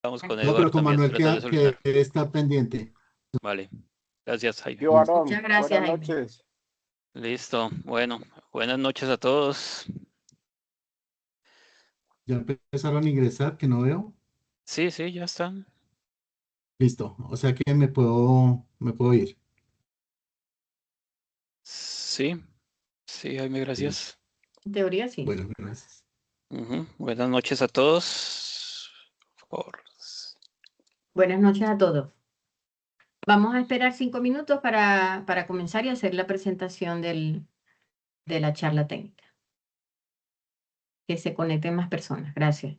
Vamos con No, pero Eduardo con también, Manuel tratando de que solucionar. está pendiente. Vale. Gracias, Jaime. Yo, Muchas Aarón, gracias, buenas Jaime. noches. Listo. Bueno, buenas noches a todos. Ya empezaron a ingresar, que no veo. Sí, sí, ya están. Listo. O sea que me puedo ir. Sí, sí, Jaime, Listo. gracias. En teoría, sí. Bueno, gracias. Buenas noches a todos. Por favor. Buenas noches a todos. Vamos a esperar 5 minutos para comenzar y hacer la presentación de la charla técnica. Que se conecten más personas. Gracias.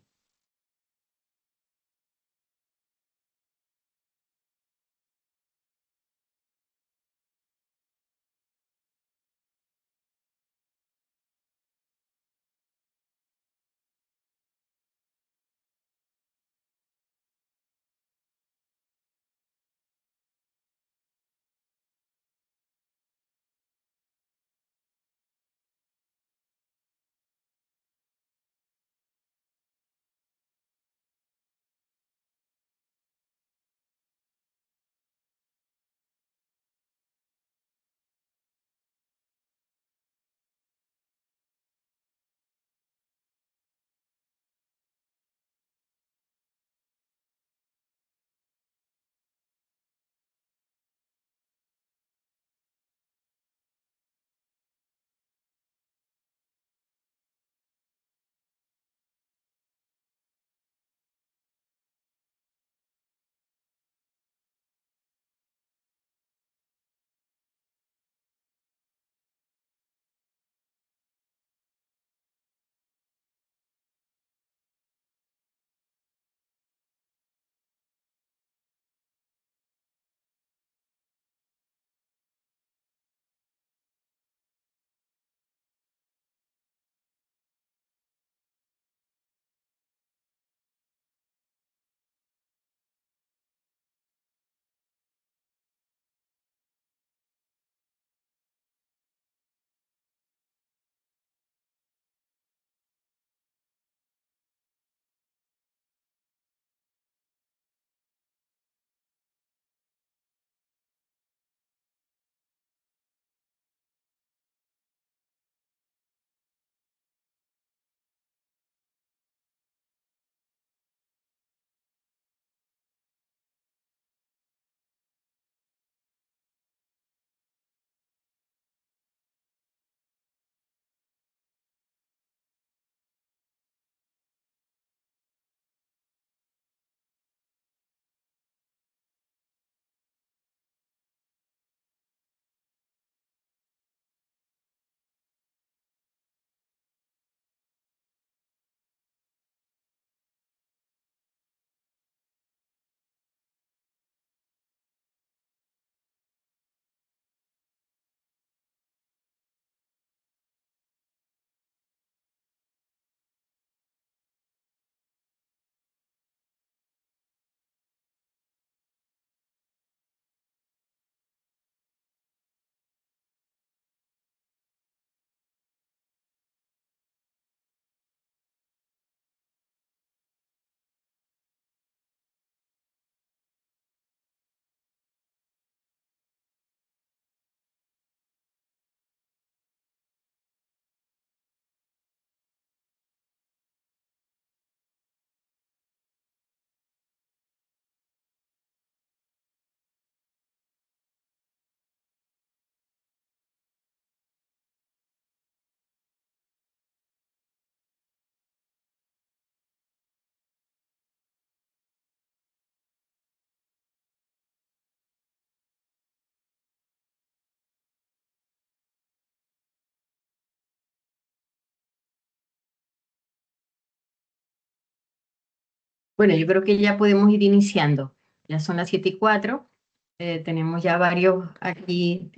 Bueno, yo creo que ya podemos ir iniciando. Ya son las 7:04. Tenemos ya varios aquí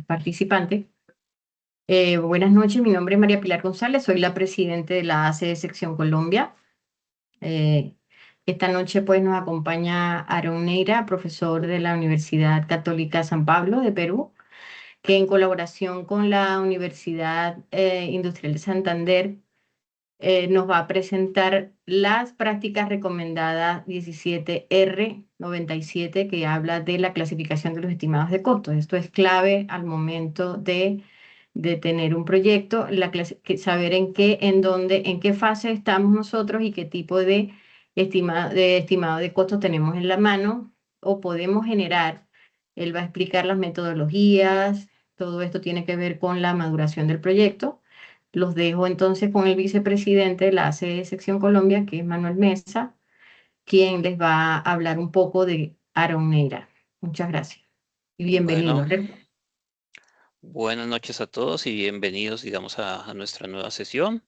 participantes. Buenas noches, mi nombre es María Pilar González, soy la presidente de la ACE de Sección Colombia. Esta noche pues nos acompaña Aarón Neira, profesor de la Universidad Católica San Pablo de Perú, que en colaboración con la Universidad Industrial de Santander nos va a presentar las prácticas recomendadas 17R97, que habla de la clasificación de los estimados de costos. Esto es clave al momento de tener un proyecto, saber en dónde, en qué fase estamos nosotros y qué tipo de estimado de costos tenemos en la mano o podemos generar. Él va a explicar las metodologías, todo esto tiene que ver con la maduración del proyecto. Los dejo entonces con el vicepresidente de la ACE Sección Colombia, que es Manuel Mesa, quien les va a hablar un poco de Aaron Neira. Muchas gracias y Bueno, bienvenidos. buenas noches a todos y bienvenidos, digamos, a nuestra nueva sesión.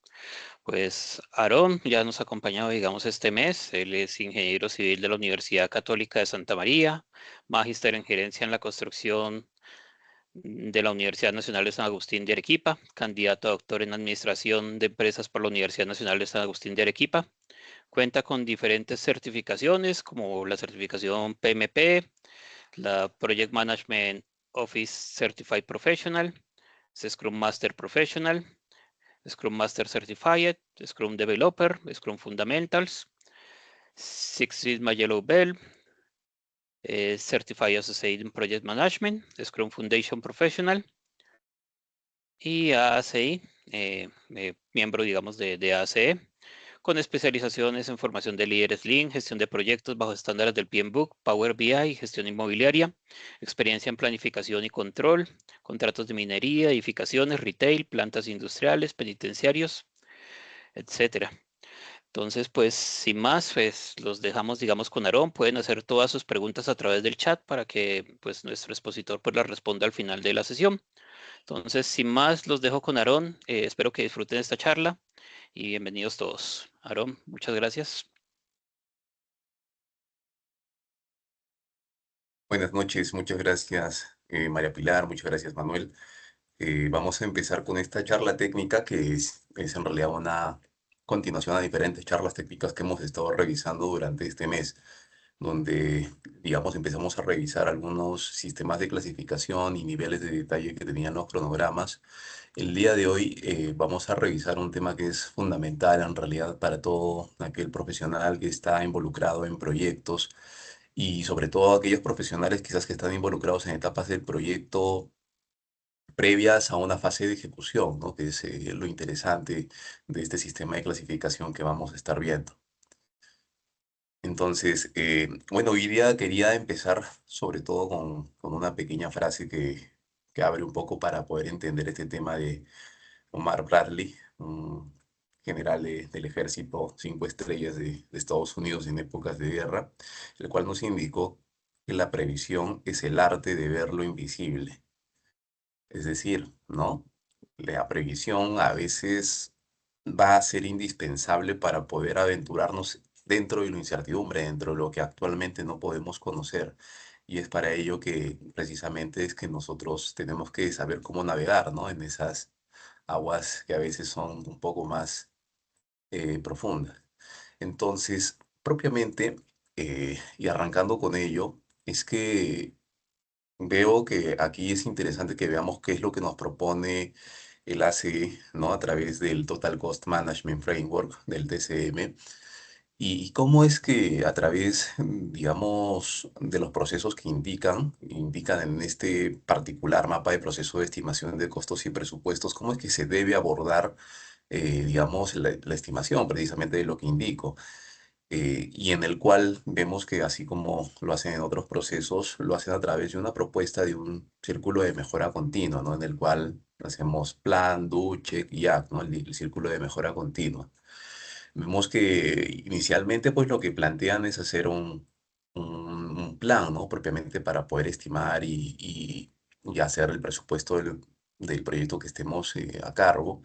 Pues Aarón ya nos ha acompañado, digamos, este mes. Él es ingeniero civil de la Universidad Católica de Santa María, magíster en gerencia en la construcción de la Universidad Nacional de San Agustín de Arequipa, candidato a doctor en administración de empresas por la Universidad Nacional de San Agustín de Arequipa. Cuenta con diferentes certificaciones como la certificación PMP, la Project Management Office Certified Professional, Scrum Master Professional, Scrum Master Certified, Scrum Developer, Scrum Fundamentals, Six Sigma Yellow Belt, Certified Associate in Project Management, Scrum Foundation Professional y AACI, miembro, digamos, de AACE, con especializaciones en formación de líderes Lean, gestión de proyectos bajo estándares del PMBOK, Power BI, gestión inmobiliaria, experiencia en planificación y control, contratos de minería, edificaciones, retail, plantas industriales, penitenciarios, etcétera. Entonces, pues, sin más, pues los dejamos, digamos, con Aarón. Pueden hacer todas sus preguntas a través del chat para que, pues, nuestro expositor, pues, las responda al final de la sesión. Entonces, sin más, los dejo con Aarón. Espero que disfruten esta charla y bienvenidos todos. Aarón, muchas gracias. Buenas noches, muchas gracias María Pilar, muchas gracias Manuel. Vamos a empezar con esta charla técnica que es en realidad una continuación a diferentes charlas técnicas que hemos estado revisando durante este mes, donde, digamos, empezamos a revisar algunos sistemas de clasificación y niveles de detalle que tenían los cronogramas. El día de hoy vamos a revisar un tema que es fundamental en realidad para todo aquel profesional que está involucrado en proyectos y sobre todo aquellos profesionales quizás que están involucrados en etapas del proyecto previas a una fase de ejecución, ¿no? Que es lo interesante de este sistema de clasificación que vamos a estar viendo. Entonces, bueno, hoy día quería empezar sobre todo con una pequeña frase que abre un poco para poder entender este tema de Omar Bradley, un general del ejército 5 estrellas de Estados Unidos en épocas de guerra, el cual nos indicó que la previsión es el arte de ver lo invisible. Es decir, ¿no? La previsión a veces va a ser indispensable para poder aventurarnos dentro de la incertidumbre, dentro de lo que actualmente no podemos conocer. Y es para ello que precisamente es que nosotros tenemos que saber cómo navegar, ¿no? En esas aguas que a veces son un poco más profundas. Entonces, propiamente, y arrancando con ello, es que veo que aquí es interesante que veamos qué es lo que nos propone el ACE, ¿no? A través del Total Cost Management Framework, del TCM, y cómo es que a través, digamos, de los procesos que indican en este particular mapa de proceso de estimación de costos y presupuestos, cómo es que se debe abordar, digamos, la estimación precisamente de lo que indico. Y en el cual vemos que así como lo hacen en otros procesos, lo hacen a través de una propuesta de un círculo de mejora continua, ¿no? En el cual hacemos plan, do, check y act, ¿no? El círculo de mejora continua. Vemos que inicialmente pues lo que plantean es hacer un plan, ¿no? Propiamente para poder estimar y hacer el presupuesto del proyecto que estemos a cargo.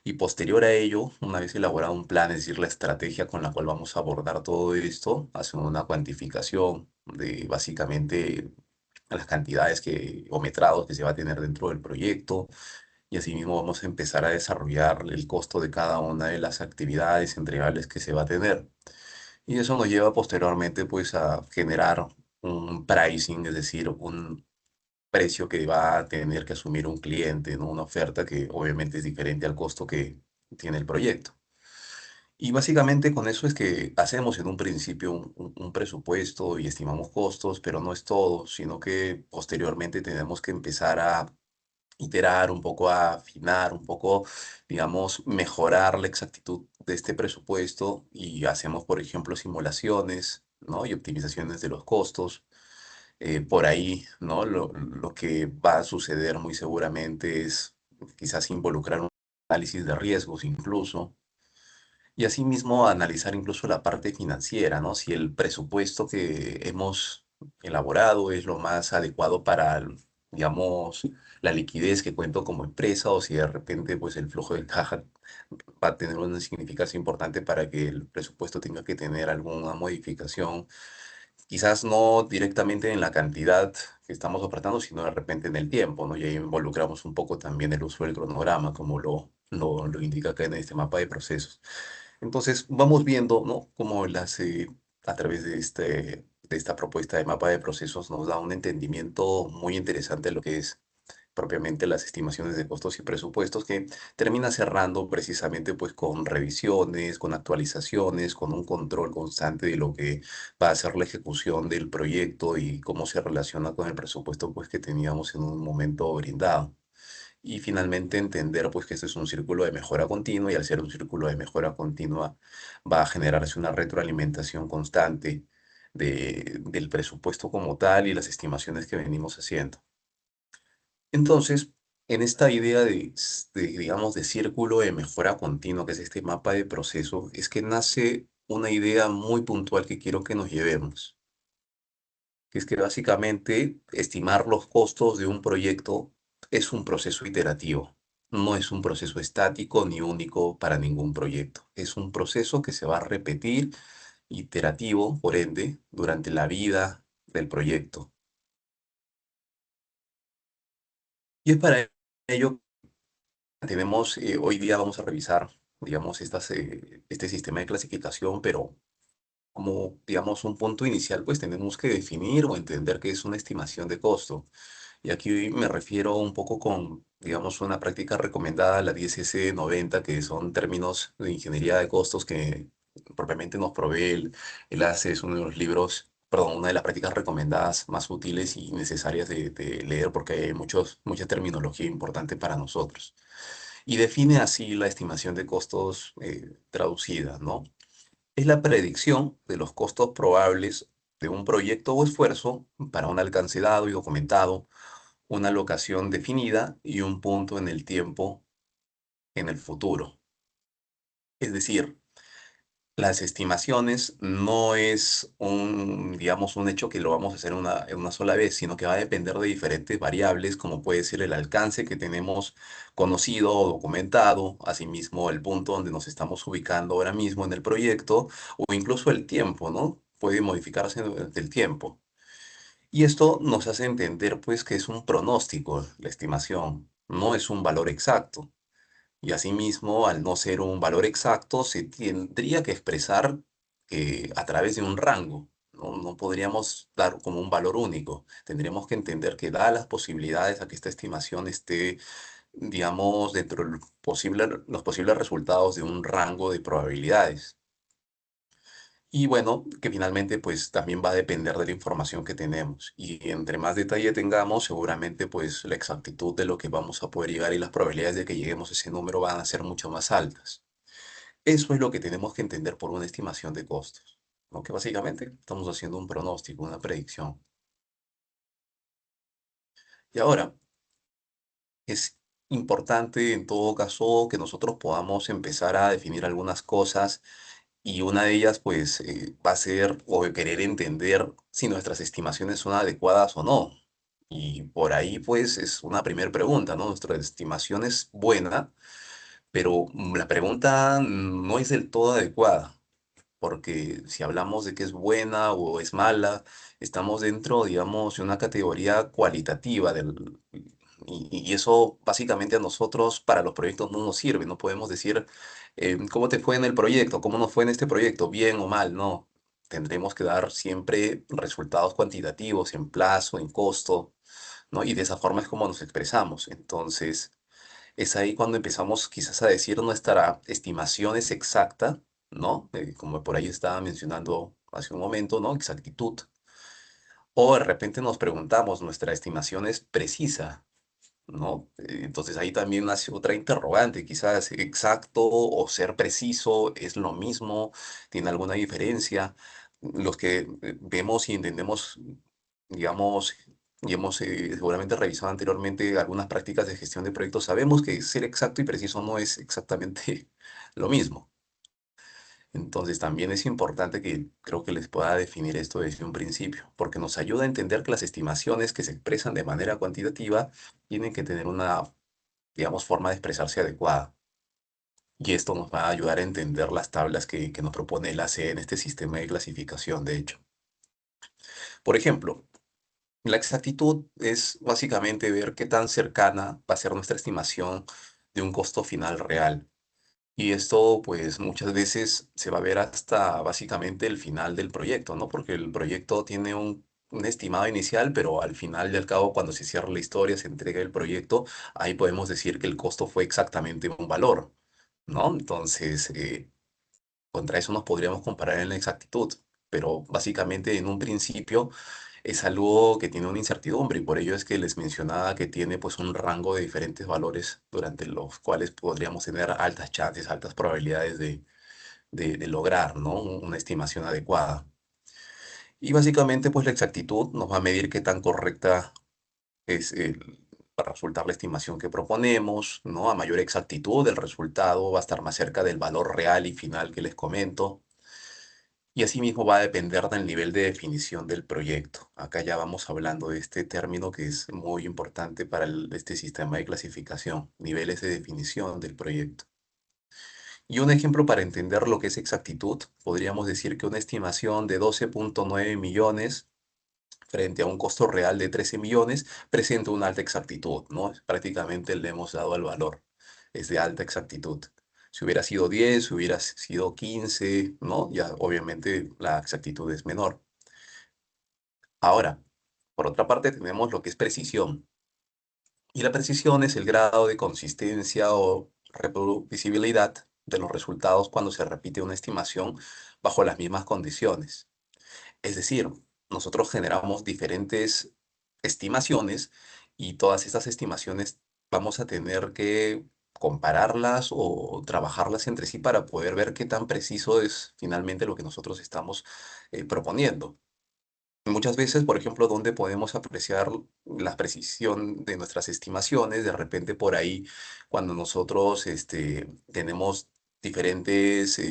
Y posterior a ello, una vez elaborado un plan, es decir, la estrategia con la cual vamos a abordar todo esto, hacen una cuantificación de básicamente las cantidades o metrados que se va a tener dentro del proyecto, y asimismo vamos a empezar a desarrollar el costo de cada una de las actividades entregables que se va a tener. Y eso nos lleva posteriormente pues a generar un pricing, es decir, un precio que va a tener que asumir un cliente, ¿no? Una oferta que obviamente es diferente al costo que tiene el proyecto. Y básicamente con eso es que hacemos en un principio un presupuesto y estimamos costos, pero no es todo, sino que posteriormente tenemos que empezar a iterar un poco, a afinar un poco, digamos, mejorar la exactitud de este presupuesto y hacemos, por ejemplo, simulaciones, ¿no? Y optimizaciones de los costos. Por ahí, ¿no? Lo que va a suceder muy seguramente es quizás involucrar un análisis de riesgos incluso. Y asimismo analizar incluso la parte financiera, ¿no? Si el presupuesto que hemos elaborado es lo más adecuado para, digamos, la liquidez que cuento como empresa o si de repente pues el flujo de caja va a tener una significancia importante para que el presupuesto tenga que tener alguna modificación, quizás no directamente en la cantidad que estamos ofertando, sino de repente en el tiempo, ¿no? Y ahí involucramos un poco también el uso del cronograma, como lo indica acá en este mapa de procesos. Entonces, vamos viendo, ¿no? Cómo a través de esta propuesta de mapa de procesos nos da un entendimiento muy interesante de lo que es propiamente las estimaciones de costos y presupuestos, que termina cerrando precisamente pues con revisiones, con actualizaciones, con un control constante de lo que va a ser la ejecución del proyecto y cómo se relaciona con el presupuesto pues que teníamos en un momento brindado. Y finalmente entender pues que este es un círculo de mejora continua y al ser un círculo de mejora continua va a generarse una retroalimentación constante del presupuesto como tal y las estimaciones que venimos haciendo. Entonces, en esta idea digamos, de círculo de mejora continua, que es este mapa de proceso, es que nace una idea muy puntual que quiero que nos llevemos, que es que básicamente estimar los costos de un proyecto es un proceso iterativo, no es un proceso estático ni único para ningún proyecto. Es un proceso que se va a repetir iterativo, por ende, durante la vida del proyecto. Y es para ello que tenemos, hoy día vamos a revisar, digamos, este sistema de clasificación, pero como, digamos, un punto inicial, pues tenemos que definir o entender qué es una estimación de costo. Y aquí me refiero un poco con, digamos, una práctica recomendada, la 10S90, que son términos de ingeniería de costos que propiamente nos provee el ACE, es uno de los libros, perdón, una de las prácticas recomendadas más útiles y necesarias de leer porque hay mucha terminología importante para nosotros. Y define así la estimación de costos traducida, ¿no? Es la predicción de los costos probables de un proyecto o esfuerzo para un alcance dado y documentado, una locación definida y un punto en el tiempo en el futuro. Es decir, las estimaciones no es digamos, un hecho que lo vamos a hacer en una sola vez, sino que va a depender de diferentes variables, como puede ser el alcance que tenemos conocido o documentado, asimismo el punto donde nos estamos ubicando ahora mismo en el proyecto, o incluso el tiempo, ¿no? Puede modificarse durante el tiempo. Y esto nos hace entender, pues, que es un pronóstico, la estimación, no es un valor exacto. Y asimismo, al no ser un valor exacto, se tendría que expresar a través de un rango. No podríamos dar como un valor único. Tendríamos que entender que da las posibilidades a que esta estimación esté, digamos, dentro de los posibles resultados de un rango de probabilidades. Y bueno, que finalmente pues también va a depender de la información que tenemos. Y entre más detalle tengamos, seguramente pues la exactitud de lo que vamos a poder llegar y las probabilidades de que lleguemos a ese número van a ser mucho más altas. Eso es lo que tenemos que entender por una estimación de costos, ¿no? Que básicamente estamos haciendo un pronóstico, una predicción. Y ahora, es importante en todo caso que nosotros podamos empezar a definir algunas cosas. Y una de ellas, pues, va a ser o querer entender si nuestras estimaciones son adecuadas o no. Y por ahí, pues, es una primera pregunta, ¿no? Nuestra estimación es buena, pero la pregunta no es del todo adecuada, porque si hablamos de que es buena o es mala, estamos dentro, digamos, de una categoría cualitativa y eso básicamente a nosotros para los proyectos no nos sirve. No podemos decir cómo te fue en el proyecto, cómo nos fue en este proyecto, bien o mal, no. Tendremos que dar siempre resultados cuantitativos en plazo, en costo, ¿no? Y de esa forma es como nos expresamos. Entonces, es ahí cuando empezamos quizás a decir nuestra estimación es exacta ¿no? Como por ahí estaba mencionando hace un momento, ¿no? Exactitud. O de repente nos preguntamos, ¿nuestra estimación es precisa? ¿No? Entonces ahí también nace otra interrogante, quizás exacto o ser preciso es lo mismo, tiene alguna diferencia. Los que vemos y entendemos, digamos, y hemos seguramente revisado anteriormente algunas prácticas de gestión de proyectos, sabemos que ser exacto y preciso no es exactamente lo mismo. Entonces también es importante que creo que les pueda definir esto desde un principio, porque nos ayuda a entender que las estimaciones que se expresan de manera cuantitativa tienen que tener una, digamos, forma de expresarse adecuada. Y esto nos va a ayudar a entender las tablas que nos propone el ACE en este sistema de clasificación, de hecho. Por ejemplo, la exactitud es básicamente ver qué tan cercana va a ser nuestra estimación de un costo final real. Y esto, pues, muchas veces se va a ver hasta básicamente el final del proyecto, ¿no? Porque el proyecto tiene un estimado inicial, pero al final y al cabo, cuando se cierra la historia, se entrega el proyecto, ahí podemos decir que el costo fue exactamente un valor, ¿no? Entonces, contra eso nos podríamos comparar en la exactitud, pero básicamente en un principio es algo que tiene una incertidumbre y por ello es que les mencionaba que tiene pues un rango de diferentes valores durante los cuales podríamos tener altas chances, altas probabilidades de lograr, ¿no? Una estimación adecuada. Y básicamente pues la exactitud nos va a medir qué tan correcta es para resultar la estimación que proponemos, ¿no? A mayor exactitud el resultado va a estar más cerca del valor real y final que les comento. Y asimismo va a depender del nivel de definición del proyecto. Acá ya vamos hablando de este término que es muy importante para este sistema de clasificación, niveles de definición del proyecto. Y un ejemplo para entender lo que es exactitud, podríamos decir que una estimación de 12,9 millones frente a un costo real de 13 millones presenta una alta exactitud, ¿no? Prácticamente le hemos dado el valor, es de alta exactitud. Si hubiera sido 10, si hubiera sido 15, ¿no? Ya obviamente la exactitud es menor. Ahora, por otra parte tenemos lo que es precisión. Y la precisión es el grado de consistencia o reproducibilidad de los resultados cuando se repite una estimación bajo las mismas condiciones. Es decir, nosotros generamos diferentes estimaciones y todas estas estimaciones vamos a tener que compararlas o trabajarlas entre sí para poder ver qué tan preciso es finalmente lo que nosotros estamos proponiendo. Muchas veces, por ejemplo, donde podemos apreciar la precisión de nuestras estimaciones, de repente por ahí, cuando nosotros tenemos diferentes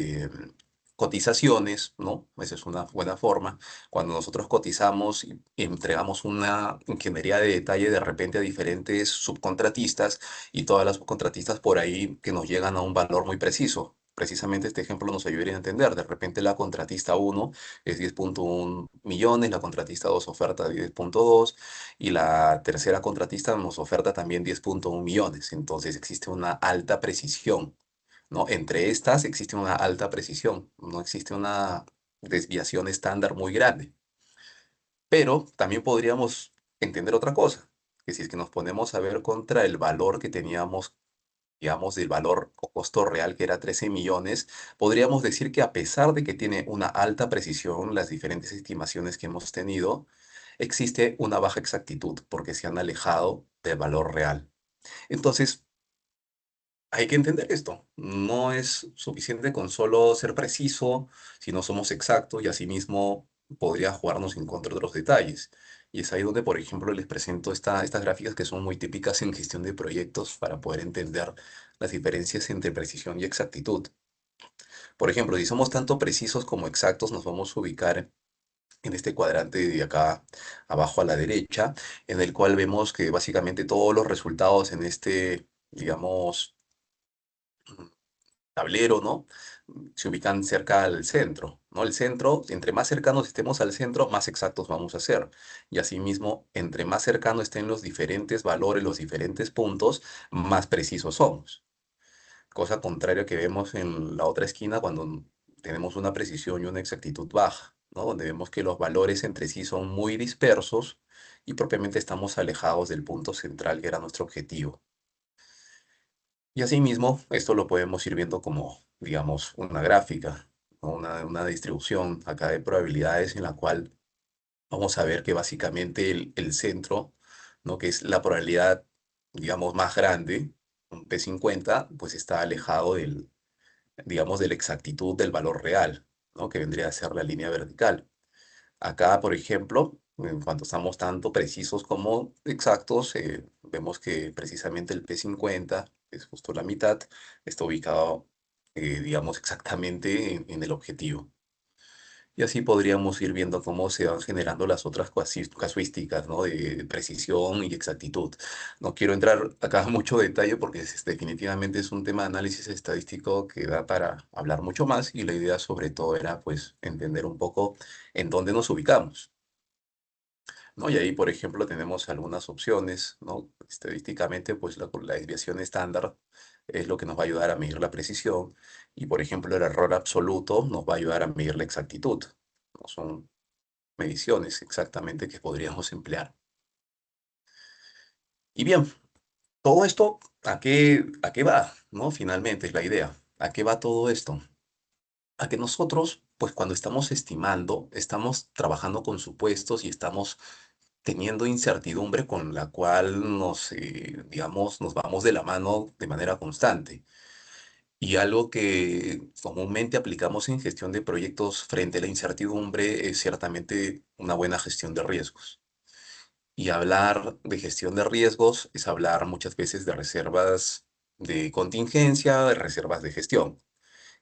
cotizaciones, ¿no? Esa es una buena forma. Cuando nosotros cotizamos y entregamos una ingeniería de detalle de repente a diferentes subcontratistas y todas las subcontratistas por ahí que nos llegan a un valor muy preciso. Precisamente este ejemplo nos ayudaría a entender. De repente la contratista uno es 10,1 millones, la contratista 2 oferta 10,2 y la tercera contratista nos oferta también 10,1 millones. Entonces existe una alta precisión, ¿no? Entre estas existe una alta precisión, no existe una desviación estándar muy grande. Pero también podríamos entender otra cosa, que si es que nos ponemos a ver contra el valor que teníamos, digamos, del valor o costo real que era 13 millones, podríamos decir que a pesar de que tiene una alta precisión las diferentes estimaciones que hemos tenido, existe una baja exactitud porque se han alejado del valor real. Entonces, hay que entender esto. No es suficiente con solo ser preciso si no somos exactos y asimismo podría jugarnos en contra de otros detalles. Y es ahí donde, por ejemplo, les presento estas gráficas que son muy típicas en gestión de proyectos para poder entender las diferencias entre precisión y exactitud. Por ejemplo, si somos tanto precisos como exactos, nos vamos a ubicar en este cuadrante de acá abajo a la derecha, en el cual vemos que básicamente todos los resultados en este, digamos, tablero, ¿no? Se ubican cerca al centro, ¿no? El centro, entre más cercanos estemos al centro, más exactos vamos a ser. Y asimismo, entre más cercanos estén los diferentes valores, los diferentes puntos, más precisos somos. Cosa contraria que vemos en la otra esquina cuando tenemos una precisión y una exactitud baja, ¿no? Donde vemos que los valores entre sí son muy dispersos y propiamente estamos alejados del punto central que era nuestro objetivo. Y asimismo, esto lo podemos ir viendo como, digamos, una gráfica. ¿no? Una distribución acá de probabilidades en la cual vamos a ver que básicamente el centro, ¿no? Que es la probabilidad, digamos, más grande, un P50, pues está alejado del, digamos, de la exactitud del valor real, ¿no? Que vendría a ser la línea vertical. Acá, por ejemplo, en cuanto estamos tanto precisos como exactos, vemos que precisamente el P50, que es justo la mitad, está ubicado, digamos, exactamente en el objetivo. Y así podríamos ir viendo cómo se van generando las otras casuísticas, ¿no? De precisión y exactitud. No quiero entrar acá a mucho detalle porque definitivamente es un tema de análisis estadístico que da para hablar mucho más y la idea sobre todo era pues entender un poco en dónde nos ubicamos, ¿no? Y ahí, por ejemplo, tenemos algunas opciones, ¿no? Estadísticamente, pues la desviación estándar es lo que nos va a ayudar a medir la precisión y, por ejemplo, el error absoluto nos va a ayudar a medir la exactitud, ¿no? Son mediciones exactamente que podríamos emplear. Y bien, todo esto, a qué va? ¿No? Finalmente es la idea. ¿A qué va todo esto? A que nosotros, pues cuando estamos estimando, estamos trabajando con supuestos y estamos teniendo incertidumbre con la cual nos, digamos, nos vamos de la mano de manera constante. Y algo que comúnmente aplicamos en gestión de proyectos frente a la incertidumbre es ciertamente una buena gestión de riesgos. Y hablar de gestión de riesgos es hablar muchas veces de reservas de contingencia, de reservas de gestión.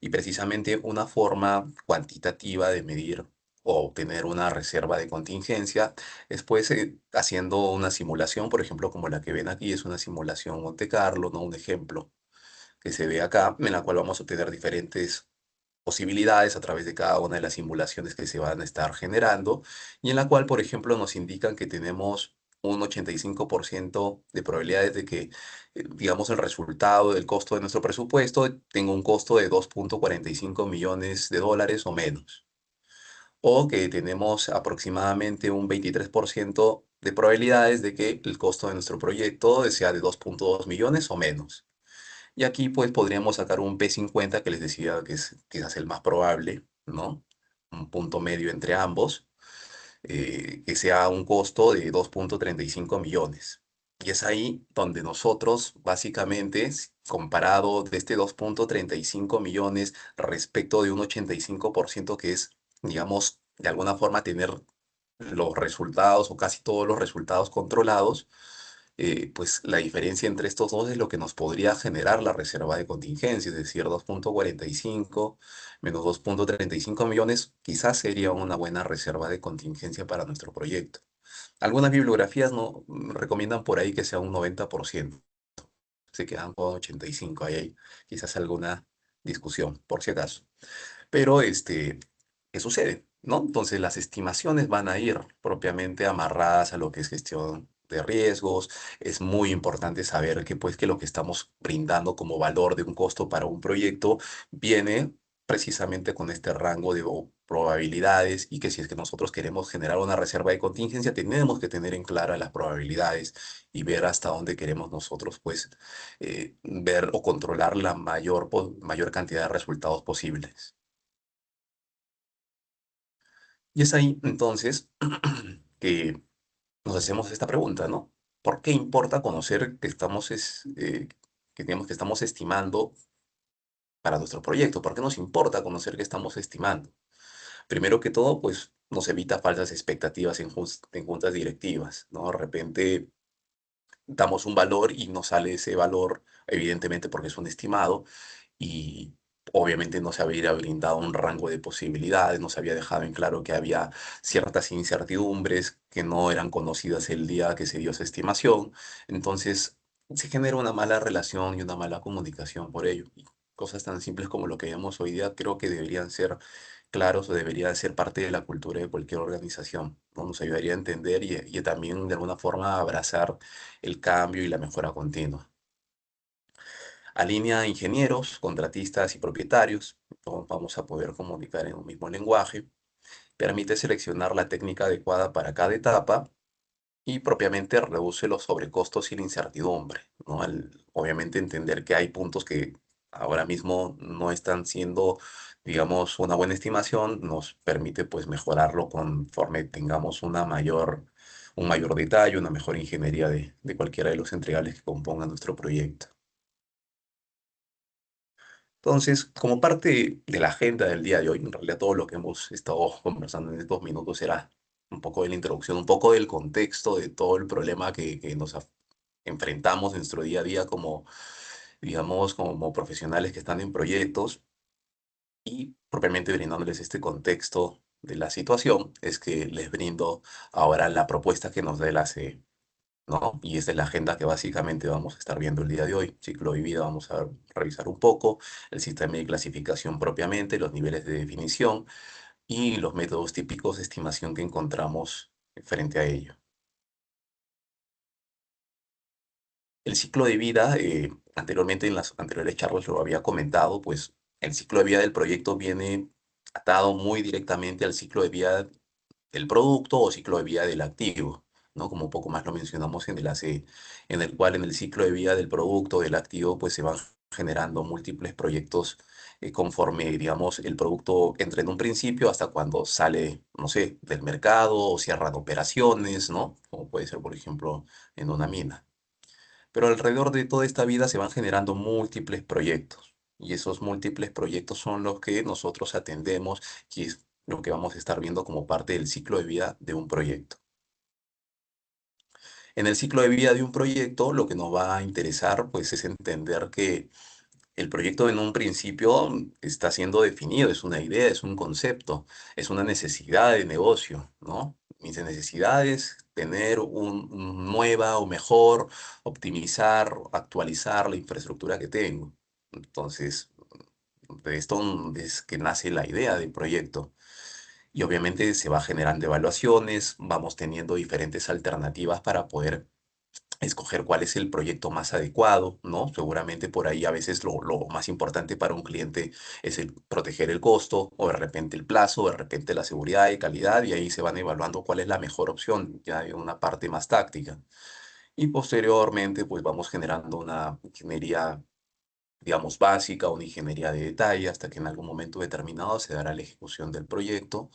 Y precisamente una forma cuantitativa de medir o obtener una reserva de contingencia es pues haciendo una simulación, por ejemplo, como la que ven aquí, es una simulación Monte Carlo, ¿no? Un ejemplo que se ve acá, en la cual vamos a obtener diferentes posibilidades a través de cada una de las simulaciones que se van a estar generando y en la cual, por ejemplo, nos indican que tenemos un 85% de probabilidades de que, digamos, el resultado del costo de nuestro presupuesto tenga un costo de 2.45 millones de dólares o menos. O que tenemos aproximadamente un 23% de probabilidades de que el costo de nuestro proyecto sea de 2.2 millones o menos. Y aquí pues podríamos sacar un P50 que les decía que es quizás el más probable, ¿no? Un punto medio entre ambos, que sea un costo de 2.35 millones. Y es ahí donde nosotros, básicamente, comparado de este 2.35 millones respecto de un 85% que es, digamos, de alguna forma tener los resultados o casi todos los resultados controlados, pues la diferencia entre estos dos es lo que nos podría generar la reserva de contingencia, es decir, 2.45 menos 2.35 millones, quizás sería una buena reserva de contingencia para nuestro proyecto. Algunas bibliografías no recomiendan por ahí que sea un 90%, se quedan con 85, ahí hay quizás alguna discusión, por si acaso. Pero, ¿qué sucede? ¿No? Entonces las estimaciones van a ir propiamente amarradas a lo que es gestión de riesgos. Es muy importante saber que, pues, que lo que estamos brindando como valor de un costo para un proyecto viene precisamente con este rango de probabilidades y que si es que nosotros queremos generar una reserva de contingencia, tenemos que tener en clara las probabilidades y ver hasta dónde queremos nosotros, pues, ver o controlar la mayor cantidad de resultados posibles. Y es ahí entonces que nos hacemos esta pregunta, ¿no? ¿Por qué importa conocer que que digamos que estamos estimando para nuestro proyecto? ¿Por qué nos importa conocer que estamos estimando? Primero que todo, pues nos evita falsas expectativas en juntas directivas, ¿no? De repente damos un valor y no sale ese valor, evidentemente porque es un estimado, y obviamente no se había brindado un rango de posibilidades, no se había dejado en claro que había ciertas incertidumbres que no eran conocidas el día que se dio esa estimación. Entonces, se genera una mala relación y una mala comunicación por ello. Y cosas tan simples como lo que vemos hoy día creo que deberían ser claros o deberían ser parte de la cultura de cualquier organización, ¿no? Nos ayudaría a entender y también de alguna forma abrazar el cambio y la mejora continua. Alinea ingenieros, contratistas y propietarios. Todos vamos a poder comunicar en un mismo lenguaje. Permite seleccionar la técnica adecuada para cada etapa y propiamente reduce los sobrecostos y la incertidumbre, ¿no? Obviamente entender que hay puntos que ahora mismo no están siendo, digamos, una buena estimación, nos permite pues mejorarlo conforme tengamos un mayor detalle, una mejor ingeniería de cualquiera de los entregables que compongan nuestro proyecto. Entonces, como parte de la agenda del día de hoy, en realidad todo lo que hemos estado conversando en estos minutos era un poco de la introducción, un poco del contexto de todo el problema que enfrentamos en nuestro día a día como, digamos, como profesionales que están en proyectos y propiamente brindándoles este contexto de la situación, es que les brindo ahora la propuesta que nos dé la CE, ¿no? Y esta es la agenda que básicamente vamos a estar viendo el día de hoy. Ciclo de vida, vamos a revisar un poco el sistema de clasificación propiamente, los niveles de definición y los métodos típicos de estimación que encontramos frente a ello. El ciclo de vida, anteriormente en las anteriores charlas lo había comentado, pues el ciclo de vida del proyecto viene atado muy directamente al ciclo de vida del producto o ciclo de vida del activo, ¿no? Como un poco más lo mencionamos en el ACE, en el cual en el ciclo de vida del producto, del activo, pues se van generando múltiples proyectos conforme, digamos, el producto entra en un principio hasta cuando sale, no sé, del mercado o cierran operaciones, ¿no? Como puede ser, por ejemplo, en una mina. Pero alrededor de toda esta vida se van generando múltiples proyectos. Y esos múltiples proyectos son los que nosotros atendemos y es lo que vamos a estar viendo como parte del ciclo de vida de un proyecto. En el ciclo de vida de un proyecto, lo que nos va a interesar, pues, es entender que el proyecto en un principio está siendo definido, es una idea, es un concepto, es una necesidad de negocio, ¿no? Mis necesidades, tener nueva o mejor, optimizar, actualizar la infraestructura que tengo. Entonces, de esto es que nace la idea del proyecto. Y obviamente se va generando evaluaciones, vamos teniendo diferentes alternativas para poder escoger cuál es el proyecto más adecuado, ¿no? Seguramente por ahí a veces lo más importante para un cliente es proteger el costo, o de repente el plazo, o de repente la seguridad y calidad, y ahí se van evaluando cuál es la mejor opción, ya en una parte más táctica. Y posteriormente, pues vamos generando una ingeniería, digamos, básica, una ingeniería de detalle, hasta que en algún momento determinado se dará la ejecución del proyecto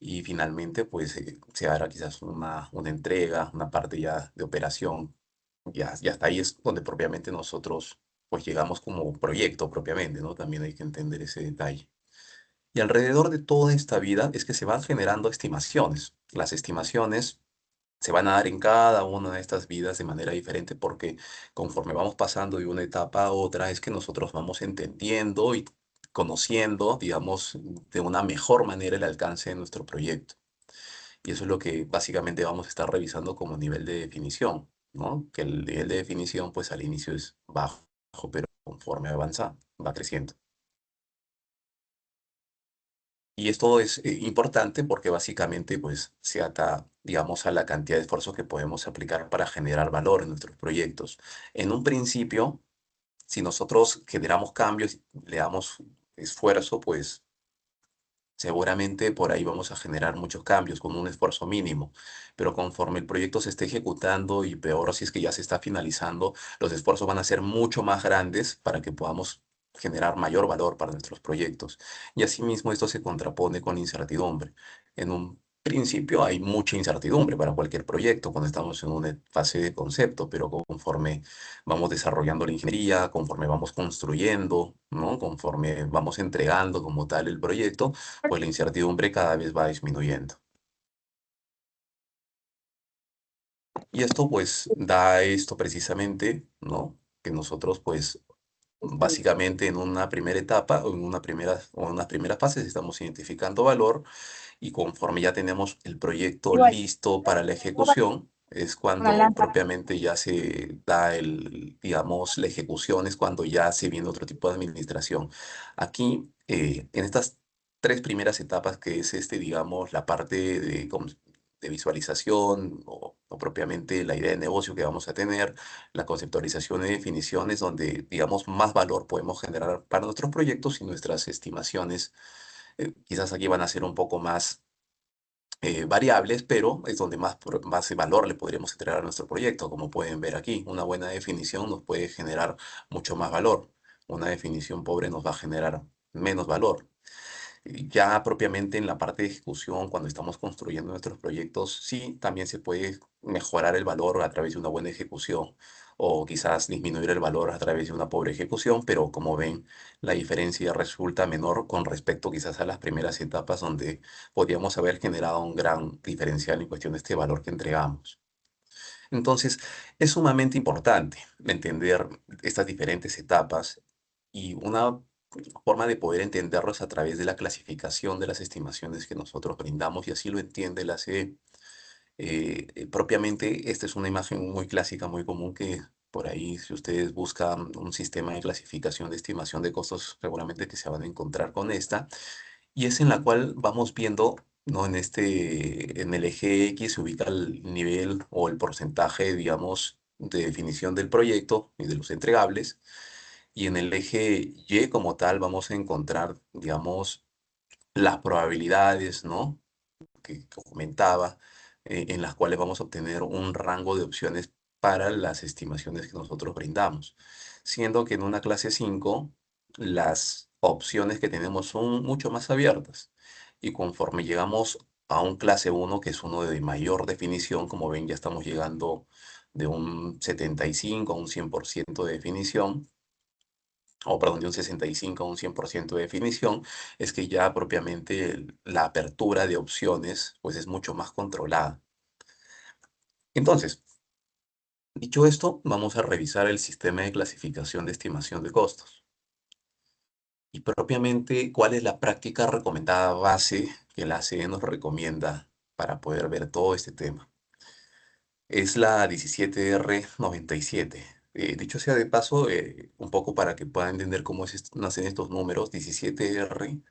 y finalmente, pues, se hará quizás una entrega, una parte ya de operación. Ya hasta ahí es donde propiamente nosotros, pues, llegamos como proyecto propiamente, ¿no? También hay que entender ese detalle. Y alrededor de toda esta vida es que se van generando estimaciones. Las estimaciones se van a dar en cada una de estas vidas de manera diferente porque conforme vamos pasando de una etapa a otra es que nosotros vamos entendiendo y conociendo, digamos, de una mejor manera el alcance de nuestro proyecto. Y eso es lo que básicamente vamos a estar revisando como nivel de definición, ¿no? Que el nivel de definición, pues al inicio es bajo, pero conforme avanza, va creciendo. Y esto es importante porque básicamente, pues, se ata, digamos, a la cantidad de esfuerzo que podemos aplicar para generar valor en nuestros proyectos. En un principio, si nosotros generamos cambios, le damos esfuerzo, pues seguramente por ahí vamos a generar muchos cambios con un esfuerzo mínimo, pero conforme el proyecto se esté ejecutando y peor si es que ya se está finalizando, los esfuerzos van a ser mucho más grandes para que podamos generar mayor valor para nuestros proyectos. Y asimismo esto se contrapone con la incertidumbre. En un principio hay mucha incertidumbre para cualquier proyecto cuando estamos en una fase de concepto, pero conforme vamos desarrollando la ingeniería, conforme vamos construyendo, ¿no? Conforme vamos entregando como tal el proyecto, pues la incertidumbre cada vez va disminuyendo. Y esto pues da esto precisamente, ¿no? Que nosotros pues básicamente en una primera etapa o en unas primeras fases estamos identificando valor y conforme ya tenemos el proyecto listo para la ejecución, es cuando propiamente ya se da digamos, la ejecución, es cuando ya se viene otro tipo de administración. Aquí, en estas tres primeras etapas, que es digamos, la parte de visualización o propiamente la idea de negocio que vamos a tener, la conceptualización y definiciones, donde, digamos, más valor podemos generar para nuestros proyectos y nuestras estimaciones quizás aquí van a ser un poco más variables, pero es donde más valor le podríamos entregar a nuestro proyecto. Como pueden ver aquí, una buena definición nos puede generar mucho más valor. una definición pobre nos va a generar menos valor. Ya propiamente en la parte de ejecución, cuando estamos construyendo nuestros proyectos, sí, también se puede mejorar el valor a través de una buena ejecución o quizás disminuir el valor a través de una pobre ejecución, pero como ven, la diferencia resulta menor con respecto quizás a las primeras etapas donde podríamos haber generado un gran diferencial en cuestión de este valor que entregamos. Entonces, es sumamente importante entender estas diferentes etapas y una forma de poder entenderlos a través de la clasificación de las estimaciones que nosotros brindamos, y así lo entiende la CE. Propiamente, esta es una imagen muy clásica, muy común, que por ahí, si ustedes buscan un sistema de clasificación de estimación de costos, seguramente que se van a encontrar con esta, y es en la cual vamos viendo, ¿no? En el eje X se ubica el nivel o el porcentaje, digamos, de definición del proyecto y de los entregables, y en el eje Y como tal vamos a encontrar, digamos, las probabilidades, ¿no? Que comentaba, en las cuales vamos a obtener un rango de opciones para las estimaciones que nosotros brindamos. Siendo que en una clase 5 las opciones que tenemos son mucho más abiertas. Y conforme llegamos a un clase uno, que es uno de mayor definición, como ven, ya estamos llegando de un 75 a un 100% de definición, o perdón, de un 65 a un 100% de definición, es que ya propiamente la apertura de opciones pues es mucho más controlada. Entonces, dicho esto, vamos a revisar el sistema de clasificación de estimación de costos. Y propiamente, ¿cuál es la práctica recomendada base que la ACE nos recomienda para poder ver todo este tema? Es la 17R97. Dicho sea de paso, un poco para que puedan entender cómo nacen estos números, 17R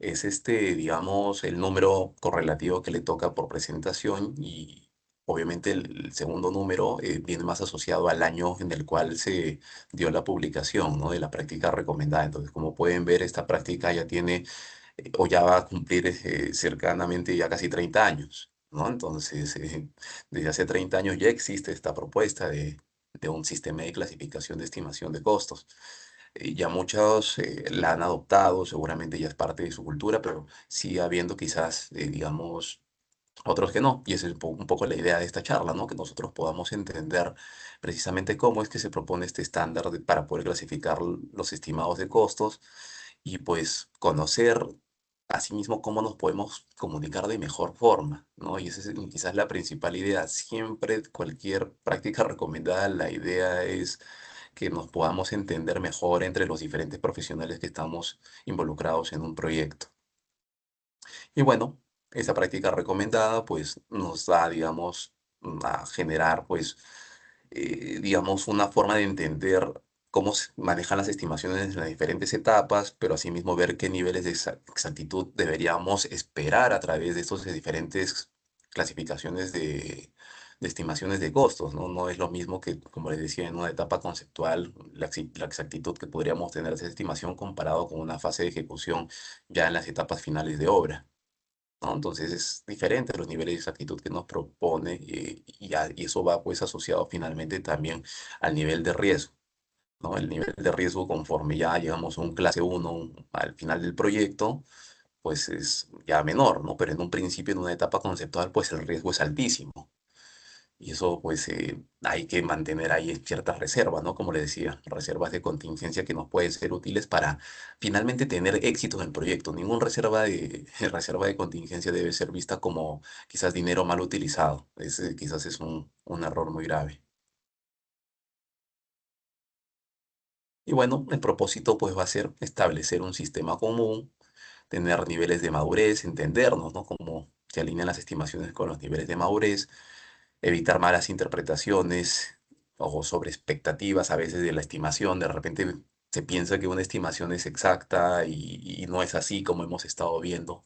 es digamos, el número correlativo que le toca por presentación, y obviamente el segundo número viene más asociado al año en el cual se dio la publicación, ¿no? De la práctica recomendada. Entonces, como pueden ver, esta práctica ya tiene o ya va a cumplir cercanamente ya casi 30 años, ¿no? Entonces, desde hace 30 años ya existe esta propuesta de un sistema de clasificación de estimación de costos. Ya muchos la han adoptado, seguramente ya es parte de su cultura, pero sigue habiendo quizás, digamos, otros que no. Y esa es un poco la idea de esta charla, ¿no? Que nosotros podamos entender precisamente cómo es que se propone este estándar para poder clasificar los estimados de costos, y pues conocer asimismo cómo nos podemos comunicar de mejor forma, ¿no? Y esa es quizás la principal idea. Siempre, cualquier práctica recomendada, la idea es que nos podamos entender mejor entre los diferentes profesionales que estamos involucrados en un proyecto. Y bueno, esa práctica recomendada pues nos da, digamos, a generar pues, digamos, una forma de entender cómo se manejan las estimaciones en las diferentes etapas, pero asimismo ver qué niveles de exactitud deberíamos esperar a través de estos diferentes clasificaciones de estimaciones de costos, ¿no? No es lo mismo que, como les decía, en una etapa conceptual, la exactitud que podríamos tener de esa estimación comparado con una fase de ejecución ya en las etapas finales de obra, ¿no? Entonces es diferente los niveles de exactitud que nos propone, y eso va pues asociado finalmente también al nivel de riesgo, ¿no? El nivel de riesgo, conforme ya llegamos a un clase uno al final del proyecto, pues es ya menor, ¿no? Pero en un principio, en una etapa conceptual, pues el riesgo es altísimo. Y eso, pues, hay que mantener ahí ciertas reservas, ¿no? Como le decía, reservas de contingencia que nos pueden ser útiles para finalmente tener éxito en el proyecto. Ninguna reserva de contingencia debe ser vista como quizás dinero mal utilizado. Ese quizás es un error muy grave. Y bueno, el propósito pues va a ser establecer un sistema común, tener niveles de madurez, entendernos, ¿no? Cómo se alinean las estimaciones con los niveles de madurez, evitar malas interpretaciones o sobre expectativas a veces de la estimación. De repente se piensa que una estimación es exacta, y no es así como hemos estado viendo.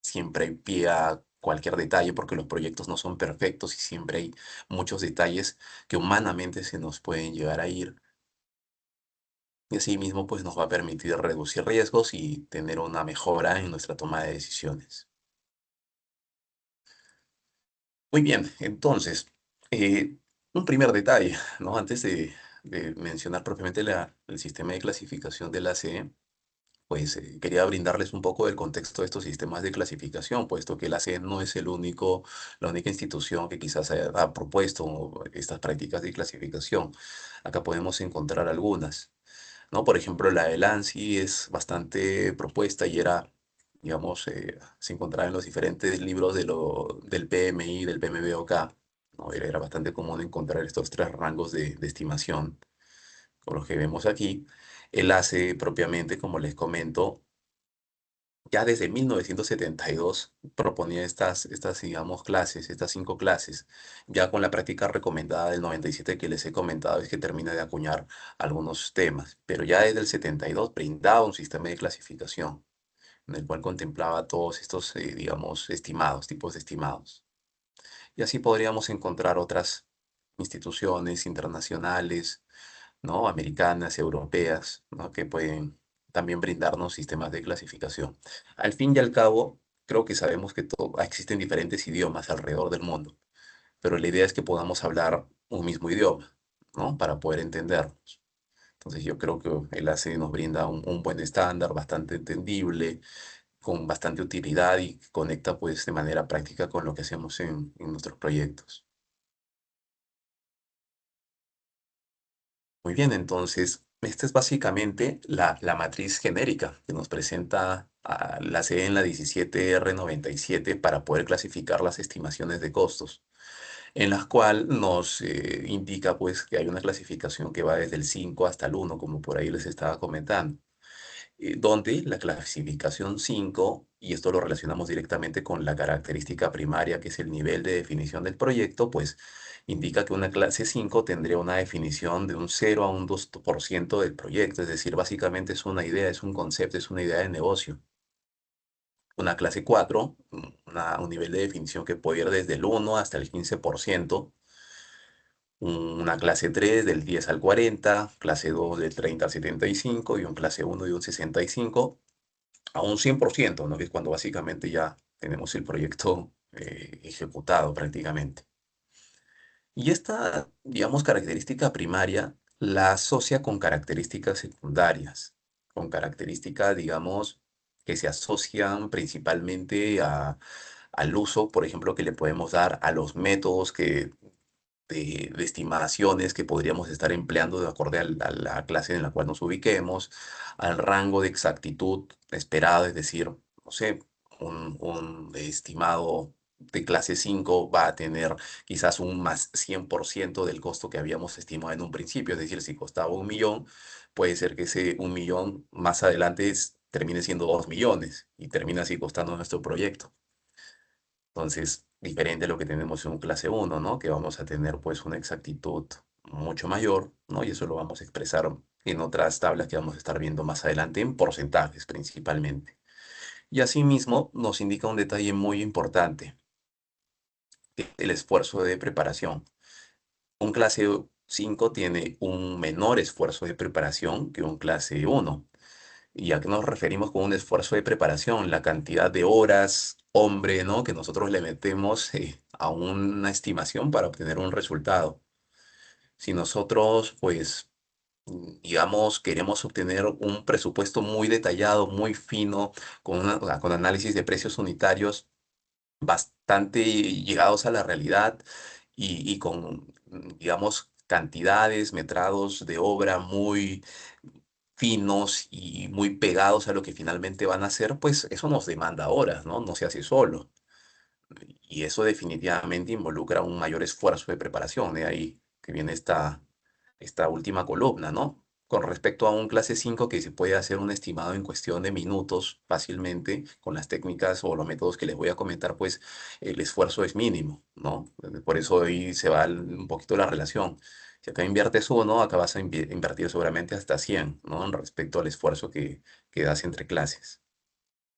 Siempre hay pie a cualquier detalle porque los proyectos no son perfectos y siempre hay muchos detalles que humanamente se nos pueden llegar a ir. Y así mismo pues nos va a permitir reducir riesgos y tener una mejora en nuestra toma de decisiones. Muy bien, entonces, un primer detalle, ¿no? Antes de mencionar propiamente el sistema de clasificación de la ACE, pues quería brindarles un poco del contexto de estos sistemas de clasificación, puesto que la ACE no es la única institución que quizás ha propuesto estas prácticas de clasificación. Acá podemos encontrar algunas, ¿no? Por ejemplo, la del ANSI es bastante propuesta y era, digamos, se encontraba en los diferentes libros del PMI, del PMBOK, ¿no? Era bastante común encontrar estos tres rangos de estimación, con los que vemos aquí. El ACE propiamente, como les comento, ya desde 1972 proponía digamos, clases, estas 5 clases. Ya con la práctica recomendada del 97 que les he comentado es que termina de acuñar algunos temas, pero ya desde el 72 brindaba un sistema de clasificación en el cual contemplaba todos estos, digamos, tipos de estimados. Y así podríamos encontrar otras instituciones internacionales, ¿no? Americanas, europeas, ¿no? Que pueden también brindarnos sistemas de clasificación. Al fin y al cabo, creo que sabemos que existen diferentes idiomas alrededor del mundo, pero la idea es que podamos hablar un mismo idioma, ¿no? Para poder entendernos. Entonces yo creo que el ACE nos brinda un buen estándar, bastante entendible, con bastante utilidad y conecta pues de manera práctica con lo que hacemos en nuestros proyectos. Muy bien, entonces, esta es básicamente la matriz genérica que nos presenta la CE en la 17R97 para poder clasificar las estimaciones de costos, en la cual nos indica pues que hay una clasificación que va desde el 5 hasta el 1, como por ahí les estaba comentando, donde la clasificación 5, y esto lo relacionamos directamente con la característica primaria, que es el nivel de definición del proyecto, pues indica que una clase 5 tendría una definición de un 0 a un 2% del proyecto, es decir, básicamente es una idea, es un concepto, es una idea de negocio. Una clase 4, un nivel de definición que puede ir desde el 1 hasta el 15%. Una clase 3 del 10 al 40, clase 2 del 30 al 75 y un clase 1 de un 65 a un 100%, ¿no? Que es cuando básicamente ya tenemos el proyecto ejecutado prácticamente. Y esta, digamos, característica primaria la asocia con características secundarias, con características, digamos, que se asocian principalmente al uso, por ejemplo, que le podemos dar a los métodos de estimaciones que podríamos estar empleando de acuerdo a la clase en la cual nos ubiquemos, al rango de exactitud esperado, es decir, no sé, un estimado de clase 5 va a tener quizás un más 100% del costo que habíamos estimado en un principio, es decir, si costaba 1.000.000, puede ser que ese 1.000.000 más adelante termine siendo 2.000.000 y termina así costando nuestro proyecto. Entonces, diferente a lo que tenemos en un clase 1, ¿no? Que vamos a tener pues una exactitud mucho mayor, ¿no? Y eso lo vamos a expresar en otras tablas que vamos a estar viendo más adelante en porcentajes principalmente. Y asimismo nos indica un detalle muy importante, que es el esfuerzo de preparación. Un clase 5 tiene un menor esfuerzo de preparación que un clase 1. ¿Y a qué nos referimos con un esfuerzo de preparación? La cantidad de horas, hombre, ¿no? Que nosotros le metemos a una estimación para obtener un resultado. Si nosotros, pues, digamos, queremos obtener un presupuesto muy detallado, muy fino, con análisis de precios unitarios bastante llegados a la realidad y con, digamos, cantidades, metrados de obra muy finos y muy pegados a lo que finalmente van a hacer, pues eso nos demanda horas, ¿no? No se hace solo. Y eso definitivamente involucra un mayor esfuerzo de preparación. De ahí que viene esta última columna, ¿no? Con respecto a un clase 5 que se puede hacer un estimado en cuestión de minutos fácilmente con las técnicas o los métodos que les voy a comentar, pues el esfuerzo es mínimo, ¿no? Por eso ahí se va un poquito la relación. Si acá inviertes 1, acá vas a invertir seguramente hasta 100, ¿no? En respecto al esfuerzo que das entre clases.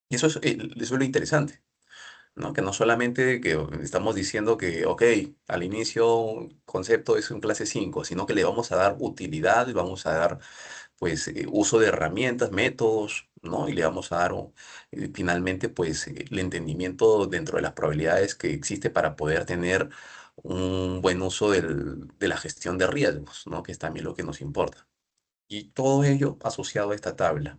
Y eso es lo interesante. ¿no? Que no solamente que estamos diciendo que, ok, al inicio un concepto es un clase 5, sino que le vamos a dar utilidad, le vamos a dar pues uso de herramientas, métodos, ¿no? Y le vamos a dar finalmente pues el entendimiento dentro de las probabilidades que existe para poder tener un buen uso de la gestión de riesgos, ¿no? Que es también lo que nos importa. Y todo ello asociado a esta tabla.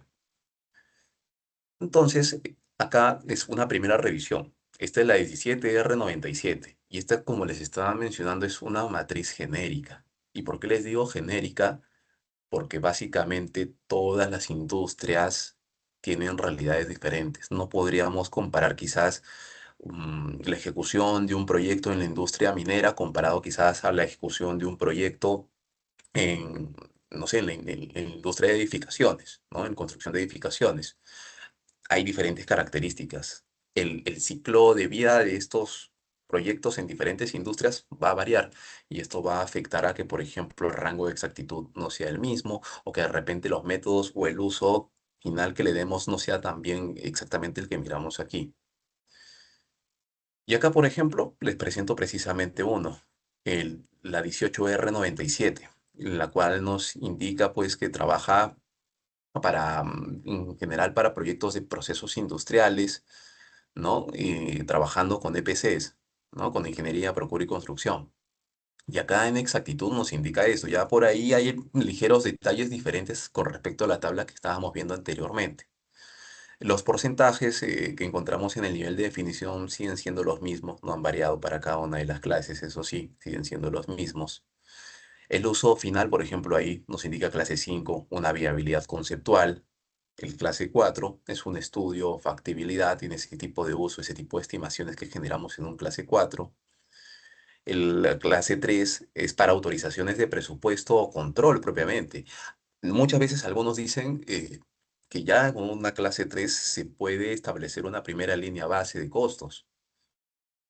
Entonces, acá es una primera revisión. Esta es la 17R97. Y esta, como les estaba mencionando, es una matriz genérica. ¿Y por qué les digo genérica? Porque básicamente todas las industrias tienen realidades diferentes. No podríamos comparar quizás la ejecución de un proyecto en la industria minera comparado quizás a la ejecución de un proyecto en, no sé, en la industria de edificaciones, ¿no? En construcción de edificaciones. Hay diferentes características. El ciclo de vida de estos proyectos en diferentes industrias va a variar y esto va a afectar a que, por ejemplo, el rango de exactitud no sea el mismo o que de repente los métodos o el uso final que le demos no sea también exactamente el que miramos aquí. Y acá, por ejemplo, les presento precisamente uno, la 18R97, la cual nos indica pues que trabaja para, en general para proyectos de procesos industriales, ¿no? Trabajando con EPCs, ¿no? Con ingeniería, procura y construcción. Y acá en exactitud nos indica eso. Ya por ahí hay ligeros detalles diferentes con respecto a la tabla que estábamos viendo anteriormente. Los porcentajes que encontramos en el nivel de definición siguen siendo los mismos, no han variado para cada una de las clases, eso sí, siguen siendo los mismos. El uso final, por ejemplo, ahí nos indica clase 5, una viabilidad conceptual. El clase 4 es un estudio, factibilidad, tiene ese tipo de uso, ese tipo de estimaciones que generamos en un clase 4. La clase 3 es para autorizaciones de presupuesto o control propiamente. Muchas veces algunos dicen que ya con una clase 3 se puede establecer una primera línea base de costos,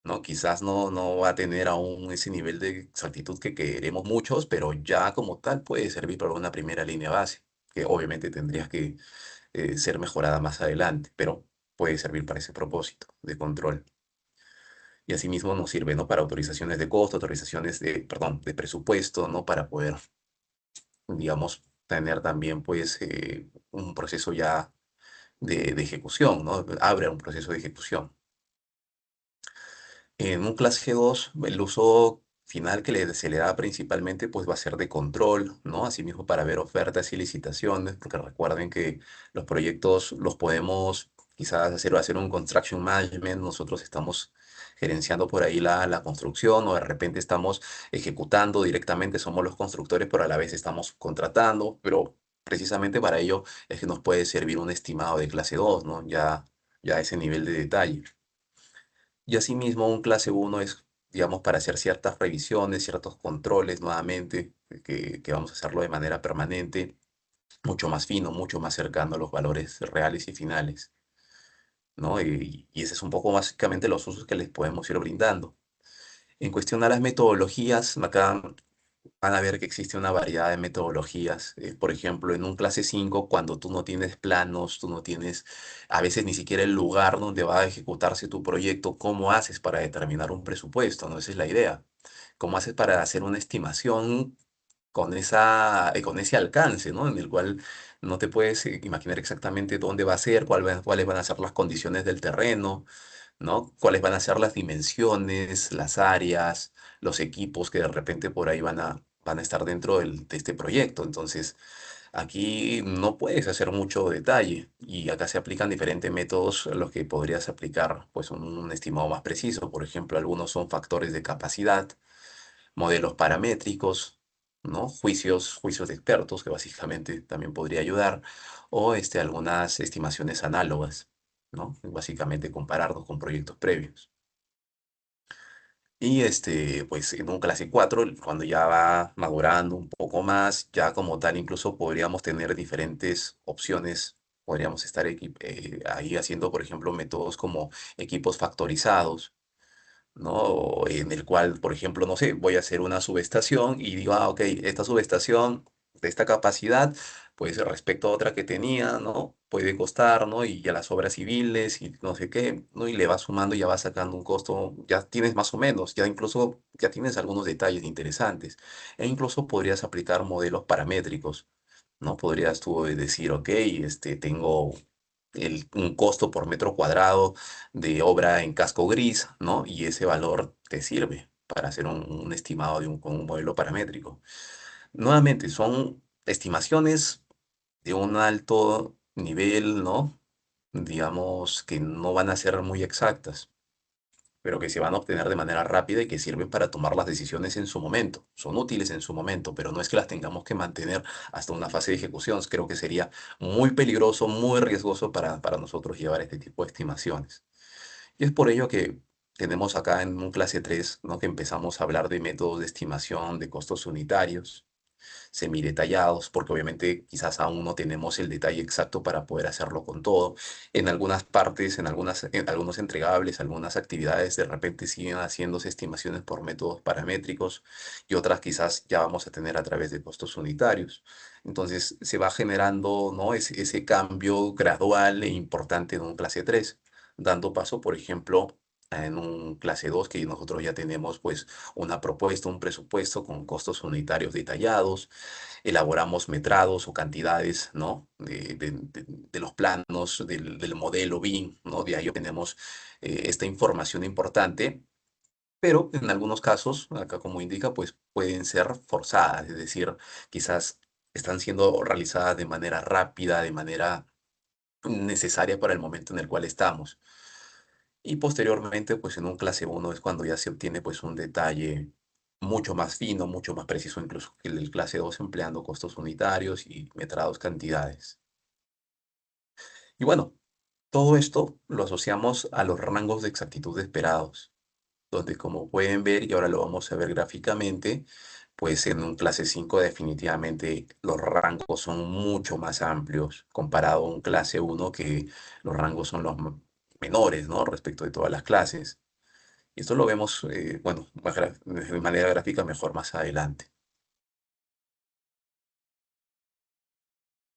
¿no? Quizás no va a tener aún ese nivel de exactitud que queremos muchos, pero ya como tal puede servir para una primera línea base, que obviamente tendría que ser mejorada más adelante, pero puede servir para ese propósito de control. Y asimismo nos sirve, ¿no? Para autorizaciones de costo, autorizaciones de, perdón, de presupuesto, ¿no? Para poder, digamos, tener también, pues, un proceso ya de ejecución, ¿no? Abre un proceso de ejecución. En un clase 2 el uso final que se le da principalmente pues va a ser de control, ¿no? Asimismo para ver ofertas y licitaciones, porque recuerden que los proyectos los podemos quizás hacer un construction management, nosotros estamos gerenciando por ahí la construcción o de repente estamos ejecutando directamente, somos los constructores, pero a la vez estamos contratando, pero precisamente para ello es que nos puede servir un estimado de clase 2, ¿no? Ya ese nivel de detalle. Y asimismo, un clase 1 es, digamos, para hacer ciertas revisiones, ciertos controles nuevamente, que vamos a hacerlo de manera permanente, mucho más fino, mucho más cercano a los valores reales y finales, ¿no? Y ese es un poco básicamente los usos que les podemos ir brindando. En cuestión a las metodologías, acá van a ver que existe una variedad de metodologías. Por ejemplo, en un clase 5 cuando tú no tienes planos, tú no tienes a veces ni siquiera el lugar donde va a ejecutarse tu proyecto, ¿cómo haces para determinar un presupuesto? ¿No? Esa es la idea. ¿Cómo haces para hacer una estimación con ese alcance, ¿no? En el cual no te puedes imaginar exactamente dónde va a ser, cuáles van a ser las condiciones del terreno, ¿no? Cuáles van a ser las dimensiones, las áreas, los equipos que de repente por ahí van a estar dentro de este proyecto. Entonces, aquí no puedes hacer mucho detalle y acá se aplican diferentes métodos a los que podrías aplicar pues un estimado más preciso. Por ejemplo, algunos son factores de capacidad, modelos paramétricos, ¿no? Juicios de expertos que básicamente también podría ayudar o algunas estimaciones análogas, ¿no? Básicamente compararnos con proyectos previos. Y pues en un clase 4 cuando ya va madurando un poco más, ya como tal incluso podríamos tener diferentes opciones. Podríamos estar ahí haciendo, por ejemplo, métodos como equipos factorizados, ¿no? En el cual, por ejemplo, no sé, voy a hacer una subestación y digo, ah, ok, esta subestación de esta capacidad, pues respecto a otra que tenía, ¿no? Puede costar, ¿no? Y ya las obras civiles y no sé qué, ¿no? Y le vas sumando, ya vas sacando un costo, ya tienes más o menos, ya incluso, ya tienes algunos detalles interesantes. E incluso podrías aplicar modelos paramétricos, ¿no? Podrías tú decir, ok, tengo un costo por metro cuadrado de obra en casco gris, ¿no? Y ese valor te sirve para hacer un estimado con un modelo paramétrico. Nuevamente, son estimaciones de un alto nivel, ¿no? Digamos que no van a ser muy exactas, pero que se van a obtener de manera rápida y que sirven para tomar las decisiones en su momento. Son útiles en su momento, pero no es que las tengamos que mantener hasta una fase de ejecución. Creo que sería muy peligroso, muy riesgoso para nosotros llevar este tipo de estimaciones. Y es por ello que tenemos acá en un clase 3, ¿no? Que empezamos a hablar de métodos de estimación de costos unitarios semidetallados, porque obviamente quizás aún no tenemos el detalle exacto para poder hacerlo con todo. En algunas partes, en algunos entregables, algunas actividades, de repente siguen haciéndose estimaciones por métodos paramétricos y otras quizás ya vamos a tener a través de costos unitarios. Entonces se va generando, ¿no? ese cambio gradual e importante en un clase 3 dando paso, por ejemplo, en un clase 2 que nosotros ya tenemos pues una propuesta, un presupuesto con costos unitarios detallados, elaboramos metrados o cantidades, ¿no? De los planos, del modelo BIM, ¿no? De ahí tenemos esta información importante, pero en algunos casos, acá como indica, pues pueden ser forzadas, es decir, quizás están siendo realizadas de manera rápida, de manera necesaria para el momento en el cual estamos. Y posteriormente, pues en un clase uno es cuando ya se obtiene pues un detalle mucho más fino, mucho más preciso incluso que el del clase 2 empleando costos unitarios y metrados cantidades. Y bueno, todo esto lo asociamos a los rangos de exactitud esperados, donde como pueden ver, y ahora lo vamos a ver gráficamente, pues en un clase 5 definitivamente los rangos son mucho más amplios comparado a un clase uno que los rangos son los menores, ¿no? Respecto de todas las clases. Y esto lo vemos, bueno, de manera gráfica mejor más adelante.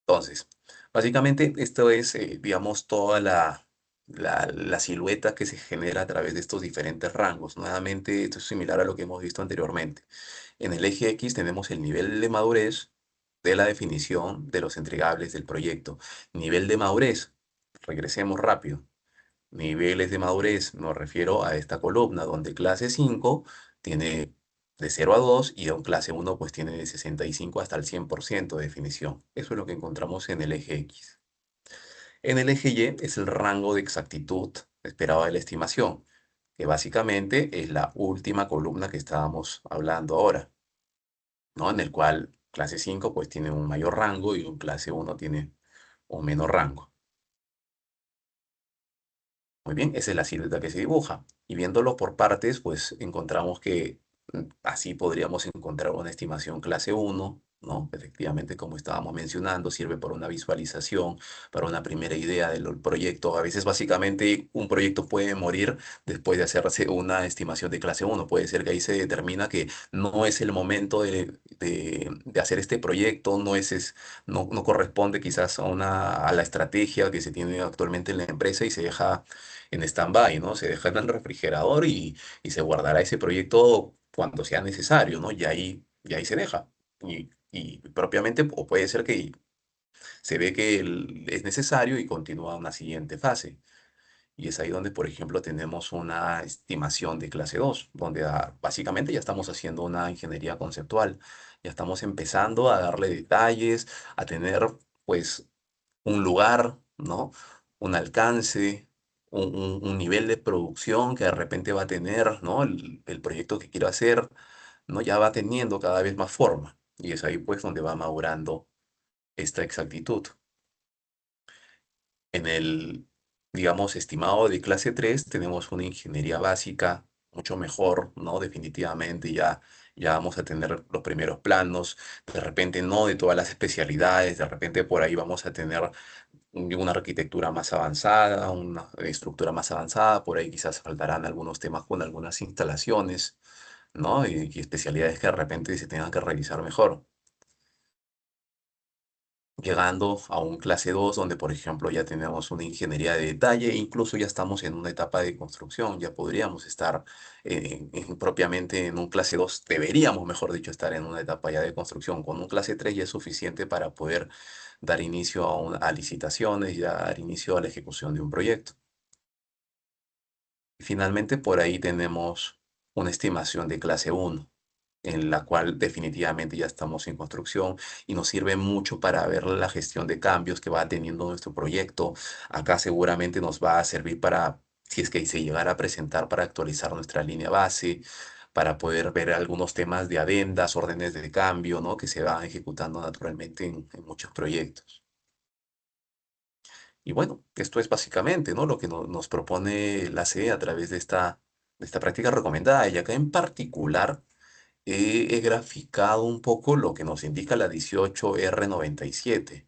Entonces, básicamente esto es, digamos, toda la silueta que se genera a través de estos diferentes rangos. Nuevamente, esto es similar a lo que hemos visto anteriormente. En el eje X tenemos el nivel de madurez de la definición de los entregables del proyecto. Nivel de madurez, regresemos rápido. Niveles de madurez, me refiero a esta columna, donde clase 5 tiene de 0 a 2 y un clase 1 pues tiene de 65 hasta el 100% de definición. Eso es lo que encontramos en el eje X. En el eje Y es el rango de exactitud esperado de la estimación, que básicamente es la última columna que estábamos hablando ahora, ¿no? En el cual clase 5 pues tiene un mayor rango y un clase 1 tiene un menor rango. Muy bien, esa es la silueta que se dibuja. Y viéndolo por partes, pues encontramos que así podríamos encontrar una estimación clase 1, ¿no? Efectivamente, como estábamos mencionando, sirve para una visualización, para una primera idea del proyecto. A veces, básicamente, un proyecto puede morir después de hacerse una estimación de clase 1. Puede ser que ahí se determina que no es el momento de hacer este proyecto, no corresponde quizás a la estrategia que se tiene actualmente en la empresa y se deja en stand-by, ¿no? Se deja en el refrigerador y se guardará ese proyecto cuando sea necesario, ¿no? Y ahí se deja. Y propiamente, o puede ser que se ve que es necesario y continúa una siguiente fase. Y es ahí donde, por ejemplo, tenemos una estimación de clase 2, donde básicamente ya estamos haciendo una ingeniería conceptual, ya estamos empezando a darle detalles, a tener, pues, un lugar, ¿no? Un alcance, un nivel de producción que de repente va a tener, ¿no? El proyecto que quiero hacer, ¿no? Ya va teniendo cada vez más forma. Y es ahí, pues, donde va madurando esta exactitud. En el, digamos, estimado de clase 3 tenemos una ingeniería básica mucho mejor, ¿no? Definitivamente ya vamos a tener los primeros planos, de repente no de todas las especialidades, de repente por ahí vamos a tener una arquitectura más avanzada, una estructura más avanzada, por ahí quizás faltarán algunos temas con algunas instalaciones, ¿no? Y especialidades que de repente se tengan que realizar mejor. llegando a un clase 2 donde, por ejemplo, ya tenemos una ingeniería de detalle, e incluso ya estamos en una etapa de construcción, ya podríamos estar propiamente en un clase 2 deberíamos, mejor dicho, estar en una etapa ya de construcción. Con un clase 3 ya es suficiente para poder dar inicio a licitaciones y dar inicio a la ejecución de un proyecto. Y finalmente, por ahí tenemos una estimación de clase 1 en la cual definitivamente ya estamos en construcción y nos sirve mucho para ver la gestión de cambios que va teniendo nuestro proyecto. Acá seguramente nos va a servir para, si es que se llegara a presentar, para actualizar nuestra línea base, para poder ver algunos temas de adendas, órdenes de cambio, ¿no? Que se van ejecutando naturalmente en muchos proyectos. Y bueno, esto es básicamente, ¿no? Lo que nos propone la CE a través de esta práctica recomendada. Y acá en particular he graficado un poco lo que nos indica la 18R97,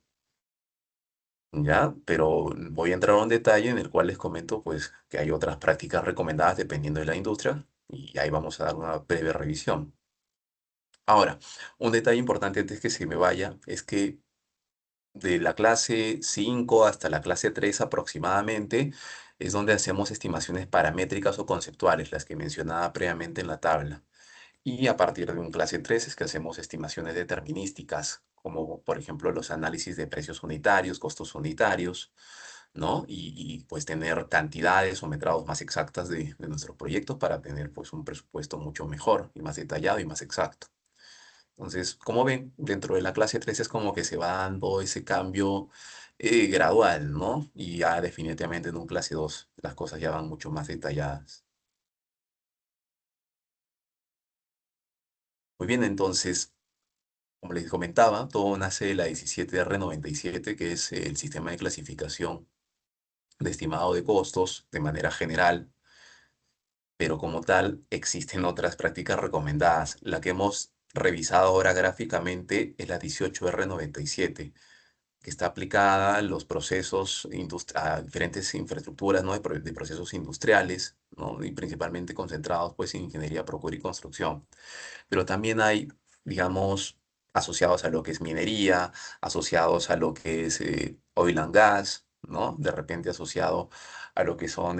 ¿ya? Pero voy a entrar a un detalle en el cual les comento, pues, que hay otras prácticas recomendadas dependiendo de la industria, y ahí vamos a dar una breve revisión. Ahora, un detalle importante antes que se me vaya es que de la clase 5 hasta la clase 3 aproximadamente es donde hacemos estimaciones paramétricas o conceptuales, las que mencionaba previamente en la tabla. Y a partir de un clase 3 es que hacemos estimaciones determinísticas, como por ejemplo los análisis de precios unitarios, costos unitarios, ¿no? Pues tener cantidades o metrados más exactas de nuestros proyectos para tener pues un presupuesto mucho mejor y más detallado y más exacto. Entonces, como ven, dentro de la clase 3 es como que se va dando ese cambio gradual, ¿no? Y ya definitivamente en un clase 2 las cosas ya van mucho más detalladas. Muy bien, entonces, como les comentaba, todo nace de la 17R97, que es el sistema de clasificación de estimado de costos de manera general, pero como tal existen otras prácticas recomendadas. La que hemos revisado ahora gráficamente es la 18R97, que está aplicada a los procesos, a diferentes infraestructuras, ¿no? De procesos industriales, ¿no? Y principalmente concentrados pues en ingeniería, procura y construcción. Pero también hay, digamos, asociados a lo que es minería, asociados a lo que es oil and gas, ¿no? De repente asociado a lo que son,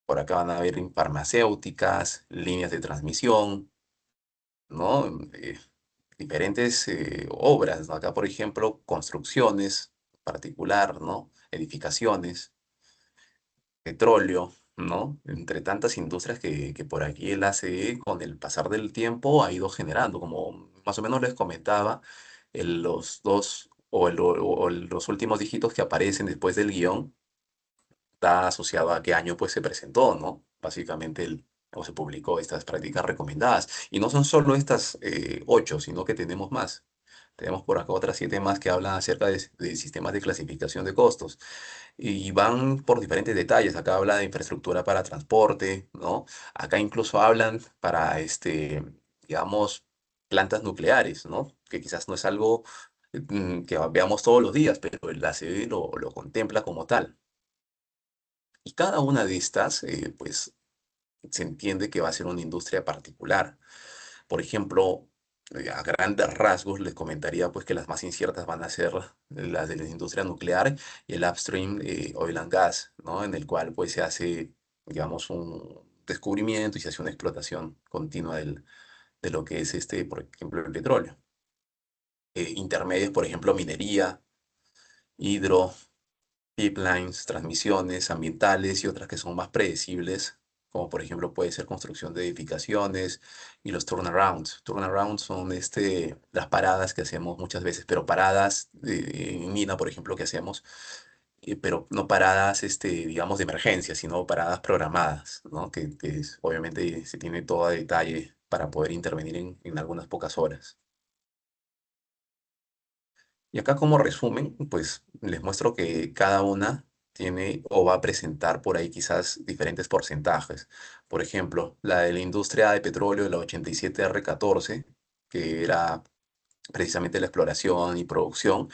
por acá van a ver farmacéuticas, líneas de transmisión, ¿no? Diferentes obras, ¿no? Acá, por ejemplo, construcciones particular, ¿no? Edificaciones, petróleo, ¿no? Entre tantas industrias que por aquí el ACE con el pasar del tiempo ha ido generando, como más o menos les comentaba, los dos o los últimos dígitos que aparecen después del guión está asociado a qué año pues se presentó, ¿no? Básicamente o se publicó estas prácticas recomendadas. Y no son solo estas 8, sino que tenemos más. Tenemos por acá otras 7 más que hablan acerca de sistemas de clasificación de costos y van por diferentes detalles. Acá habla de infraestructura para transporte, ¿no? Acá incluso hablan para, digamos, plantas nucleares, ¿no? Que quizás no es algo que veamos todos los días, pero el ACB lo contempla como tal. Y cada una de estas, pues, se entiende que va a ser una industria particular. Por ejemplo, a grandes rasgos les comentaría pues que las más inciertas van a ser las de la industria nuclear y el upstream oil and gas, ¿no? En el cual pues se hace, digamos, un descubrimiento y se hace una explotación continua de lo que es por ejemplo, el petróleo. Intermedios, por ejemplo, minería, hidro, pipelines, transmisiones ambientales y otras que son más predecibles, como por ejemplo puede ser construcción de edificaciones y los turnarounds. Turnarounds son las paradas que hacemos muchas veces, pero paradas en mina, por ejemplo, que hacemos, pero no paradas, digamos, de emergencia, sino paradas programadas, ¿no? Obviamente se tiene todo a detalle para poder intervenir en algunas pocas horas. Y acá como resumen, pues les muestro que cada una tiene o va a presentar por ahí quizás diferentes porcentajes. Por ejemplo, la de la industria de petróleo, la 87R14, que era precisamente la exploración y producción,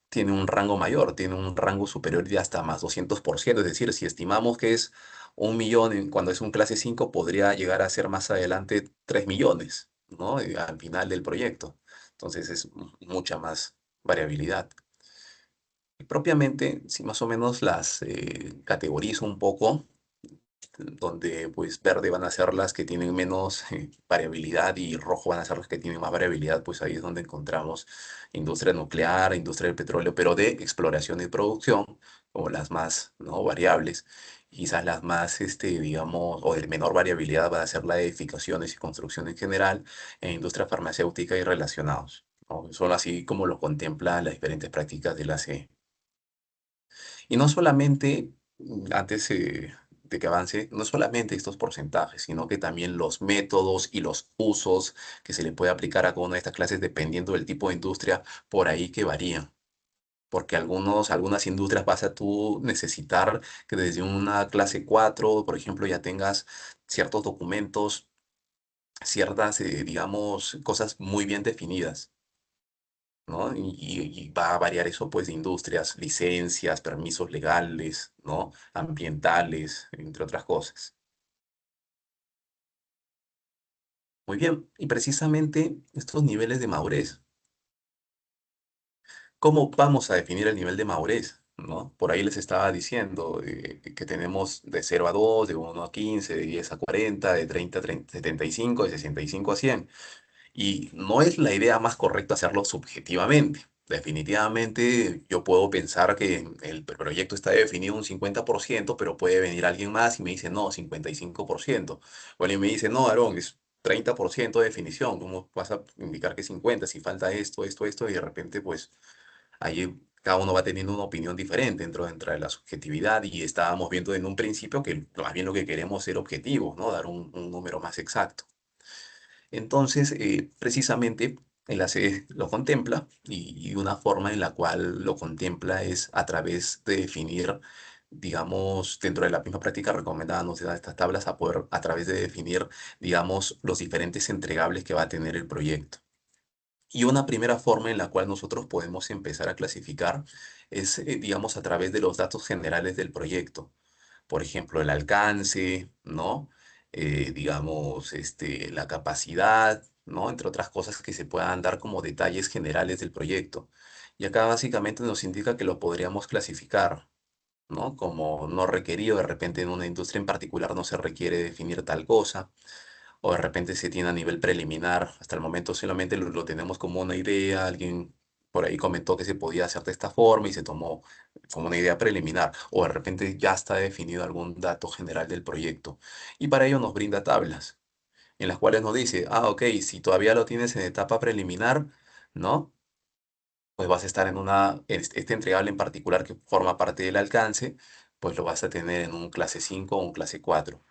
tiene un rango mayor, tiene un rango superior de hasta más 200%. Es decir, si estimamos que es 1 millón cuando es un clase 5 podría llegar a ser más adelante 3 millones, ¿no? Al final del proyecto. Entonces es mucha más variabilidad. Y propiamente, si más o menos las categorizo un poco, donde pues verde van a ser las que tienen menos variabilidad y rojo van a ser las que tienen más variabilidad, pues ahí es donde encontramos industria nuclear, industria del petróleo, pero de exploración y producción, como las más, ¿no?, variables. Quizás las más, digamos, o de menor variabilidad va a ser la de edificaciones y construcción en general, e industria farmacéutica y relacionados, ¿no? Son así como lo contemplan las diferentes prácticas de la CE. Y no solamente, antes de que avance, no solamente estos porcentajes, sino que también los métodos y los usos que se le puede aplicar a cada una de estas clases dependiendo del tipo de industria, por ahí que varían. Porque algunas industrias vas a tú necesitar que desde una clase 4, por ejemplo, ya tengas ciertos documentos, ciertas, digamos, cosas muy bien definidas, ¿no? Y va a variar eso, pues, de industrias, licencias, permisos legales, ¿no? Ambientales, entre otras cosas. Muy bien, y precisamente estos niveles de madurez, ¿cómo vamos a definir el nivel de madurez? ¿No? Por ahí les estaba diciendo que tenemos de 0 a 2, de 1 a 15, de 10 a 40, de 30 a 75, de 65 a 100. Y no es la idea más correcta hacerlo subjetivamente. Definitivamente yo puedo pensar que el proyecto está definido un 50%, pero puede venir alguien más y me dice, no, 55%. O alguien me dice, no, Aarón, es 30% de definición. ¿Cómo vas a indicar que 50 si falta esto, esto, esto? Y de repente, pues, ahí cada uno va teniendo una opinión diferente dentro de la subjetividad, y estábamos viendo en un principio que más bien lo que queremos es ser objetivos, ¿no? Dar un número más exacto. Entonces, precisamente, el ACE lo contempla, y una forma en la cual lo contempla es a través de definir, digamos, dentro de la misma práctica recomendada, nos da estas tablas a poder, a través de definir, digamos, los diferentes entregables que va a tener el proyecto. Y una primera forma en la cual nosotros podemos empezar a clasificar es, digamos, a través de los datos generales del proyecto. Por ejemplo, el alcance, ¿no? Digamos, la capacidad, ¿no? Entre otras cosas que se puedan dar como detalles generales del proyecto. Y acá básicamente nos indica que lo podríamos clasificar, ¿no? Como no requerido. De repente en una industria en particular no se requiere definir tal cosa, o de repente se tiene a nivel preliminar. Hasta el momento solamente lo tenemos como una idea. Alguien por ahí comentó que se podía hacer de esta forma y se tomó como una idea preliminar, o de repente ya está definido algún dato general del proyecto. Y para ello nos brinda tablas en las cuales nos dice, ah, ok, si todavía lo tienes en etapa preliminar, ¿no? Pues vas a estar este entregable en particular que forma parte del alcance, pues lo vas a tener en un clase 5 o un clase 4.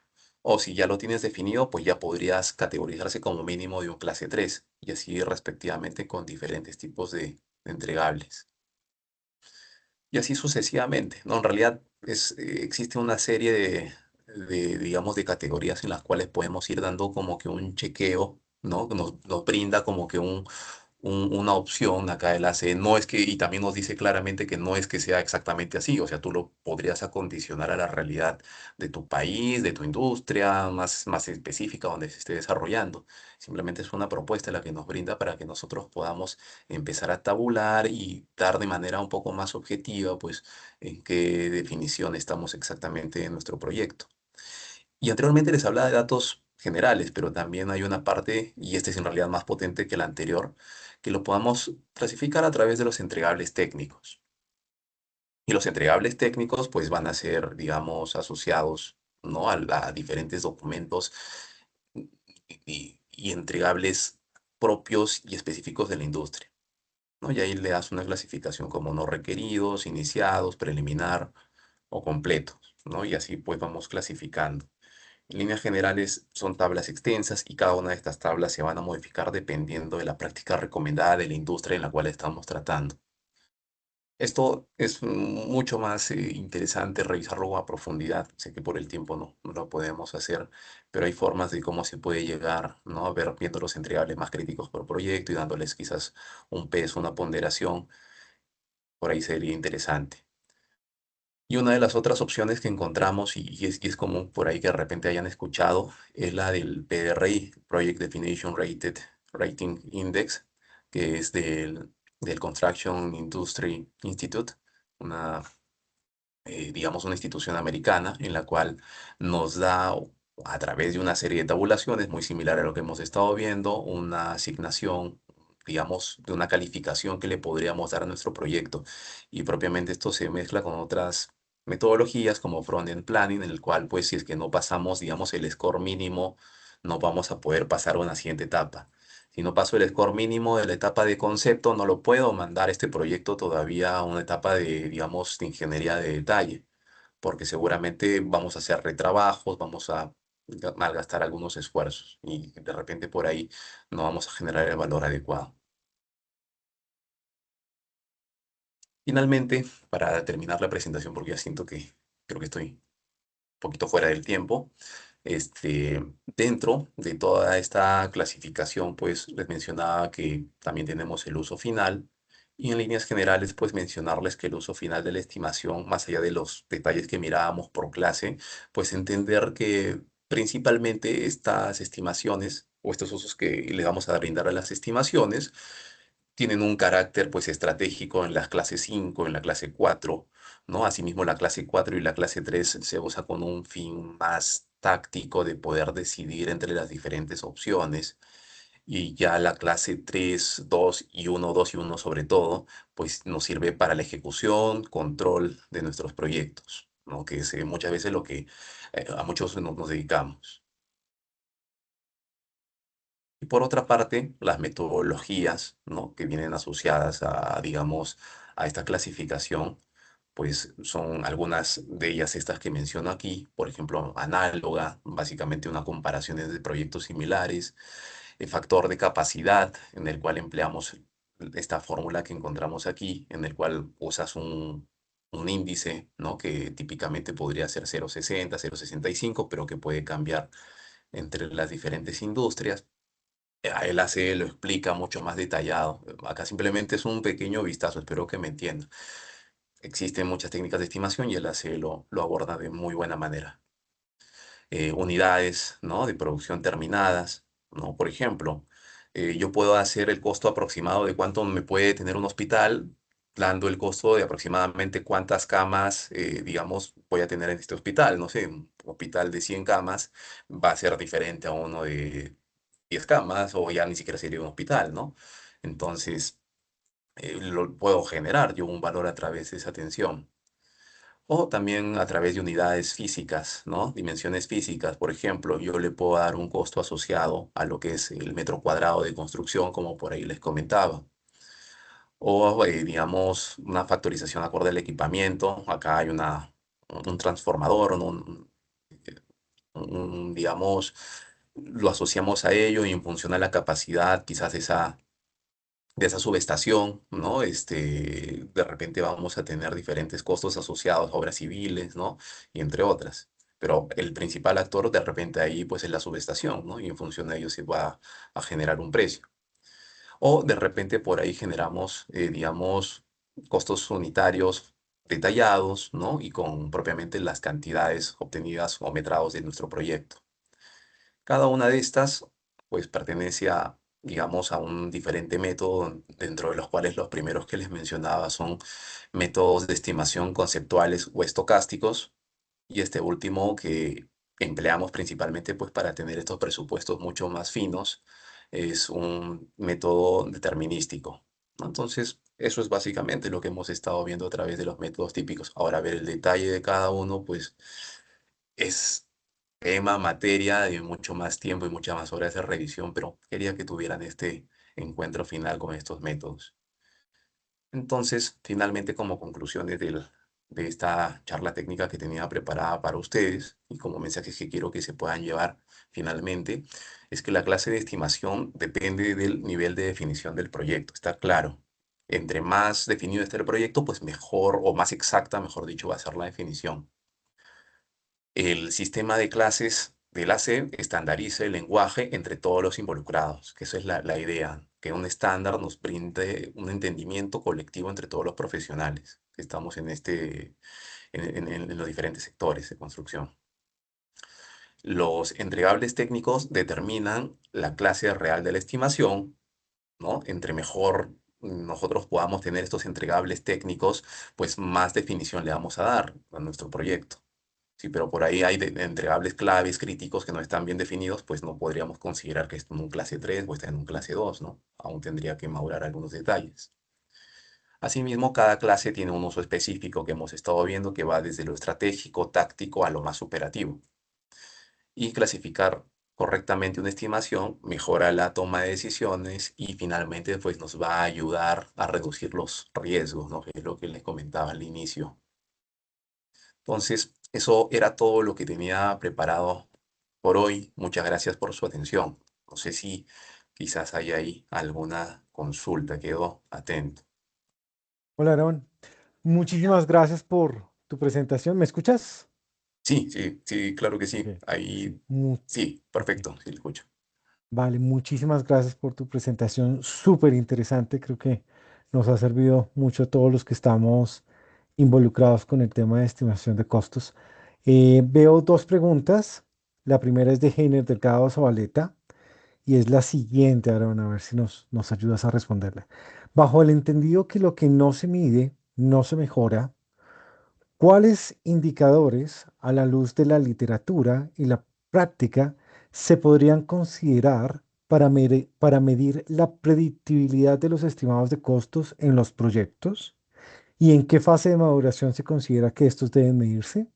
O si ya lo tienes definido, pues ya podrías categorizarse como mínimo de un clase 3, y así respectivamente con diferentes tipos de entregables. Y así sucesivamente, ¿no? En realidad existe una serie digamos, de categorías en las cuales podemos ir dando como que un chequeo, ¿no? Nos brinda como que una opción acá él hace, no es que, y también nos dice claramente que no es que sea exactamente así, o sea, tú lo podrías acondicionar a la realidad de tu país, de tu industria más específica donde se esté desarrollando. Simplemente es una propuesta la que nos brinda para que nosotros podamos empezar a tabular y dar de manera un poco más objetiva, pues, en qué definición estamos exactamente en nuestro proyecto. Y anteriormente les hablaba de datos generales, pero también hay una parte, y este es en realidad más potente que la anterior, que lo podamos clasificar a través de los entregables técnicos. Y los entregables técnicos, pues, van a ser, digamos, asociados, ¿no?, a diferentes documentos y entregables propios y específicos de la industria, ¿no? Y ahí le das una clasificación como no requeridos, iniciados, preliminar o completos, ¿no? Y así pues vamos clasificando. En líneas generales son tablas extensas, y cada una de estas tablas se van a modificar dependiendo de la práctica recomendada de la industria en la cual estamos tratando. Esto es mucho más interesante revisarlo a profundidad. Sé que por el tiempo no lo podemos hacer, pero hay formas de cómo se puede llegar, ¿no? A ver, viendo los entregables más críticos por proyecto y dándoles quizás un peso, una ponderación, por ahí sería interesante. Y una de las otras opciones que encontramos, y es común por ahí que de repente hayan escuchado, es la del PDRI, Project Definition Rating Index, que es del del Construction Industry Institute, una, digamos, una institución americana en la cual nos da, a través de una serie de tabulaciones, muy similar a lo que hemos estado viendo, una asignación, digamos, de una calificación que le podríamos dar a nuestro proyecto. Y propiamente esto se mezcla con otras metodologías como Front-End Planning, en el cual, pues, si es que no pasamos, digamos, el score mínimo, no vamos a poder pasar a una siguiente etapa. Si no paso el score mínimo de la etapa de concepto, no lo puedo mandar este proyecto todavía a una etapa de, digamos, de ingeniería de detalle, porque seguramente vamos a hacer retrabajos, vamos a malgastar algunos esfuerzos y de repente por ahí no vamos a generar el valor adecuado. Finalmente, para terminar la presentación, porque ya siento que creo que estoy un poquito fuera del tiempo, dentro de toda esta clasificación, pues les mencionaba que también tenemos el uso final y en líneas generales, pues mencionarles que el uso final de la estimación, más allá de los detalles que mirábamos por clase, pues entender que principalmente estas estimaciones o estos usos que le vamos a brindar a las estimaciones tienen un carácter pues estratégico en las clases 5, en la clase 4, ¿no? Asimismo, la clase 4 y la clase 3 se usa con un fin más táctico de poder decidir entre las diferentes opciones. Y ya la clase 3, 2 y 1, 2 y 1 sobre todo, pues nos sirve para la ejecución, control de nuestros proyectos, ¿no? Que es muchas veces lo que a muchos nos dedicamos. Y por otra parte, las metodologías, ¿no? que vienen asociadas a, digamos, a esta clasificación, pues son algunas de ellas estas que menciono aquí, por ejemplo, análoga, básicamente una comparación de proyectos similares, el factor de capacidad, en el cual empleamos esta fórmula que encontramos aquí, en el cual usas un índice, ¿no? que típicamente podría ser 0,60, 0,65, pero que puede cambiar entre las diferentes industrias. El AC lo explica mucho más detallado. Acá simplemente es un pequeño vistazo, espero que me entiendan. Existen muchas técnicas de estimación y el AC lo aborda de muy buena manera. Unidades, ¿no? de producción terminadas, ¿no? Por ejemplo, yo puedo hacer el costo aproximado de cuánto me puede tener un hospital, dando el costo de aproximadamente cuántas camas, digamos, voy a tener en este hospital. No sé, un hospital de 100 camas va a ser diferente a uno de 10 camas o ya ni siquiera sería un hospital, ¿no? Entonces, lo puedo generar yo un valor a través de esa tensión. O también a través de unidades físicas, ¿no? Dimensiones físicas. Por ejemplo, yo le puedo dar un costo asociado a lo que es el metro cuadrado de construcción, como por ahí les comentaba. O, digamos, una factorización acorde al equipamiento. Acá hay un transformador, digamos, lo asociamos a ello y en función a la capacidad, quizás de esa subestación, ¿no? De repente vamos a tener diferentes costos asociados a obras civiles, ¿no? Y entre otras. Pero el principal actor de repente ahí pues es la subestación, ¿no? Y en función de ello se va a generar un precio. O de repente por ahí generamos, digamos, costos unitarios detallados, ¿no? Y con propiamente las cantidades obtenidas o metrados de nuestro proyecto. Cada una de estas, pues, pertenece a, digamos, a un diferente método, dentro de los cuales los primeros que les mencionaba son métodos de estimación conceptuales o estocásticos, y este último que empleamos principalmente, pues, para tener estos presupuestos mucho más finos, es un método determinístico, ¿no? Entonces, eso es básicamente lo que hemos estado viendo a través de los métodos típicos. Ahora, ver el detalle de cada uno, pues, es tema, materia de mucho más tiempo y muchas más horas de revisión, pero quería que tuvieran este encuentro final con estos métodos. Entonces, finalmente, como conclusiones de esta charla técnica que tenía preparada para ustedes y como mensajes que quiero que se puedan llevar finalmente, es que la clase de estimación depende del nivel de definición del proyecto, está claro. Entre más definido esté el proyecto, pues mejor o más exacta, mejor dicho, va a ser la definición. El sistema de clases del AC estandariza el lenguaje entre todos los involucrados, que esa es la idea, que un estándar nos brinde un entendimiento colectivo entre todos los profesionales que estamos en los diferentes sectores de construcción. Los entregables técnicos determinan la clase real de la estimación, ¿no? Entre mejor nosotros podamos tener estos entregables técnicos, pues más definición le vamos a dar a nuestro proyecto. Sí, pero por ahí hay entregables claves críticos que no están bien definidos, pues no podríamos considerar que esté en un clase 3 o está en un clase 2, ¿no? Aún tendría que madurar algunos detalles. Asimismo, cada clase tiene un uso específico que hemos estado viendo que va desde lo estratégico, táctico a lo más operativo. Y clasificar correctamente una estimación mejora la toma de decisiones y finalmente pues nos va a ayudar a reducir los riesgos, ¿no? Que es lo que les comentaba al inicio. Entonces, eso era todo lo que tenía preparado por hoy. Muchas gracias por su atención. No sé si quizás hay ahí alguna consulta. Quedo atento. Hola, Aaron. Muchísimas gracias por tu presentación. ¿Me escuchas? Sí, sí, sí, claro que sí. Ok, Ahí, mu- sí, ok. perfecto, sí, lo escucho. Vale, muchísimas gracias por tu presentación. Súper interesante. Creo que nos ha servido mucho a todos los que estamos involucrados con el tema de estimación de costos. Veo dos preguntas. La primera es de Heiner Delgado Zabaleta y es la siguiente, Aaron, a ver si nos ayudas a responderla. Bajo el entendido que lo que no se mide no se mejora, ¿cuáles indicadores, a la luz de la literatura y la práctica, se podrían considerar para medir la predictibilidad de los estimados de costos en los proyectos? ¿Y en qué fase de maduración se considera que estos deben medirse?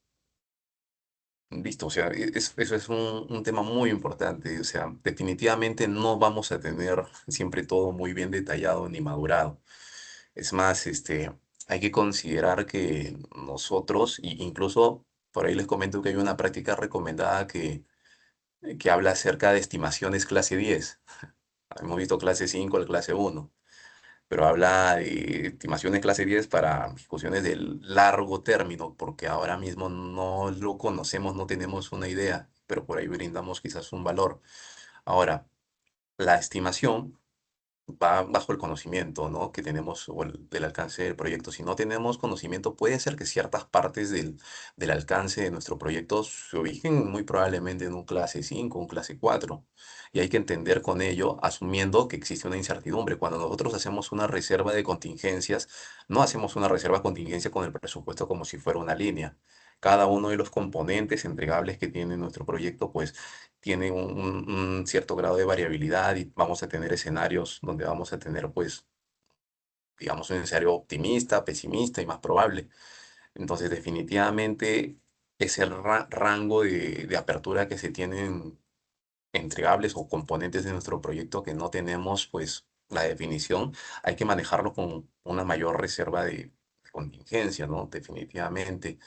Listo, o sea, eso es un tema muy importante. O sea, definitivamente no vamos a tener siempre todo muy bien detallado ni madurado. Es más, hay que considerar que nosotros, y incluso por ahí les comento que hay una práctica recomendada que habla acerca de estimaciones clase 10. Hemos visto clase 5, el clase 1, pero habla de estimaciones clase 10 para discusiones de largo término, porque ahora mismo no lo conocemos, no tenemos una idea, pero por ahí brindamos quizás un valor. Ahora, la estimación va bajo el conocimiento, ¿no? Que tenemos o del alcance del proyecto. Si no tenemos conocimiento, puede ser que ciertas partes del alcance de nuestro proyecto se ubiquen muy probablemente en un clase 5, un clase 4. Y hay que entender con ello, asumiendo que existe una incertidumbre. Cuando nosotros hacemos una reserva de contingencias, no hacemos una reserva de contingencia con el presupuesto como si fuera una línea. Cada uno de los componentes entregables que tiene nuestro proyecto, pues tiene un cierto grado de variabilidad y vamos a tener escenarios donde vamos a tener, pues, digamos, un escenario optimista, pesimista y más probable. Entonces, definitivamente, ese rango de apertura que se tienen entregables o componentes de nuestro proyecto que no tenemos, pues, la definición, hay que manejarlo con una mayor reserva de contingencia, ¿no? Definitivamente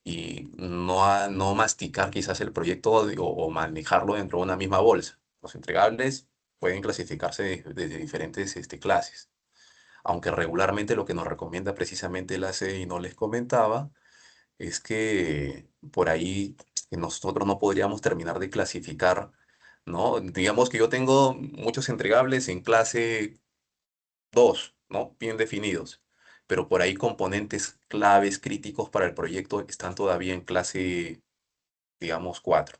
y no masticar quizás el proyecto o manejarlo dentro de una misma bolsa. Los entregables pueden clasificarse desde diferentes clases, aunque regularmente lo que nos recomienda precisamente el ACE y no les comentaba es que por ahí nosotros no podríamos terminar de clasificar, ¿no? Digamos que yo tengo muchos entregables en clase 2, ¿no? Bien definidos. Pero por ahí componentes claves críticos para el proyecto están todavía en clase, digamos, 4.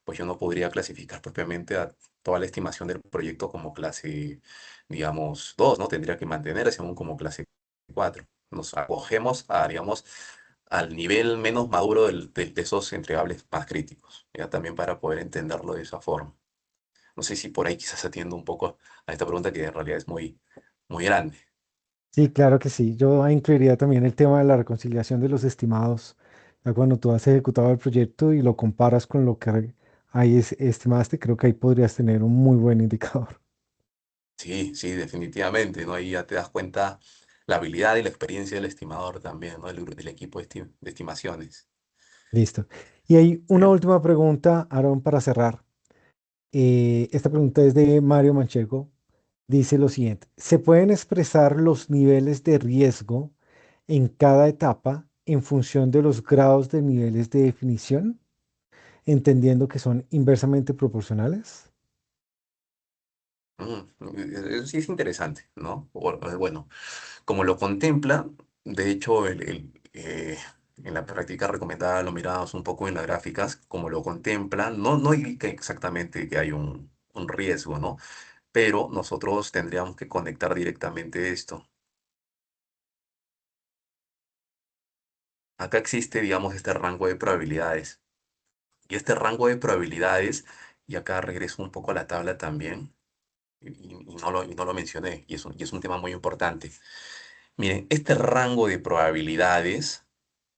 Pues yo no podría clasificar propiamente a toda la estimación del proyecto como clase, digamos, 2, ¿no? Tendría que mantenerse aún como clase 4. Nos acogemos a, digamos, al nivel menos maduro de esos entregables más críticos, ¿ya? También para poder entenderlo de esa forma. No sé si por ahí quizás atiendo un poco a esta pregunta que en realidad es muy, muy grande. Sí, claro que sí. Yo incluiría también el tema de la reconciliación de los estimados. Ya cuando tú has ejecutado el proyecto y lo comparas con lo que ahí estimaste, creo que ahí podrías tener un muy buen indicador. Sí, sí, definitivamente, ¿no? Ahí ya te das cuenta la habilidad y la experiencia del estimador también, ¿no? Del equipo de estimaciones. Listo. Y hay una ¿Ya? última pregunta, Aaron, para cerrar. Esta pregunta es de Mario Manchego. Dice lo siguiente: ¿se pueden expresar los niveles de riesgo en cada etapa en función de los grados de niveles de definición, entendiendo que son inversamente proporcionales? Eso sí es interesante, ¿no? Bueno, como lo contempla, de hecho, en la práctica recomendada lo mirábamos un poco en las gráficas, como lo contempla, no indica exactamente que hay un riesgo, ¿no? pero nosotros tendríamos que conectar directamente esto. Acá existe, digamos, este rango de probabilidades. Y este rango de probabilidades, y acá regreso un poco a la tabla también, y no lo mencioné, y es un tema muy importante. Miren, este rango de probabilidades,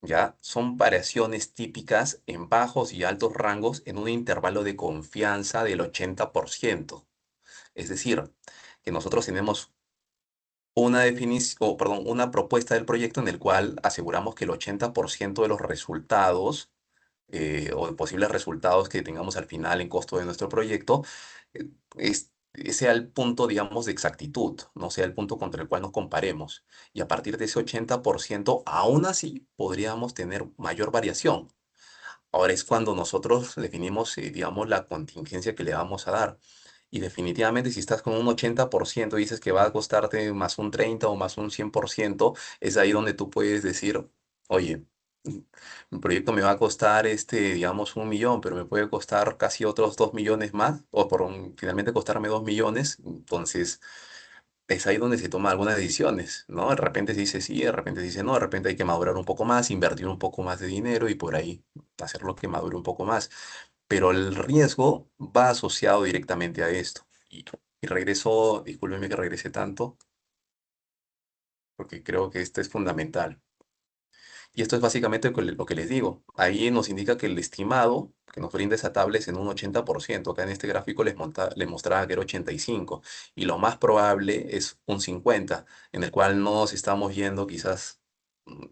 ¿ya? Son variaciones típicas en bajos y altos rangos en un intervalo de confianza del 80%. Es decir, que nosotros tenemos una definición, perdón, una propuesta del proyecto en el cual aseguramos que el 80% de los resultados o de posibles resultados que tengamos al final en costo de nuestro proyecto, eh, sea el punto, digamos, de exactitud, no sea el punto contra el cual nos comparemos. Y a partir de ese 80%, aún así podríamos tener mayor variación. Ahora es cuando nosotros definimos, digamos, la contingencia que le vamos a dar. Y definitivamente si estás con un 80% y dices que va a costarte más un 30 o más un 100%, es ahí donde tú puedes decir, oye, mi proyecto me va a costar, digamos, 1 millón, pero me puede costar casi otros 2 millones más, o finalmente costarme 2 millones. Entonces, es ahí donde se toman algunas decisiones, ¿no? De repente se dice sí, de repente se dice no, de repente hay que madurar un poco más, invertir un poco más de dinero y por ahí hacerlo que madure un poco más. Pero el riesgo va asociado directamente a esto. Y regreso, discúlpenme que regrese tanto, porque creo que esto es fundamental. Y esto es básicamente lo que les digo. Ahí nos indica que el estimado que nos brinda esa tabla es en un 80%. Acá en este gráfico les mostraba que era 85%. Y lo más probable es un 50%, en el cual no nos estamos yendo quizás mm,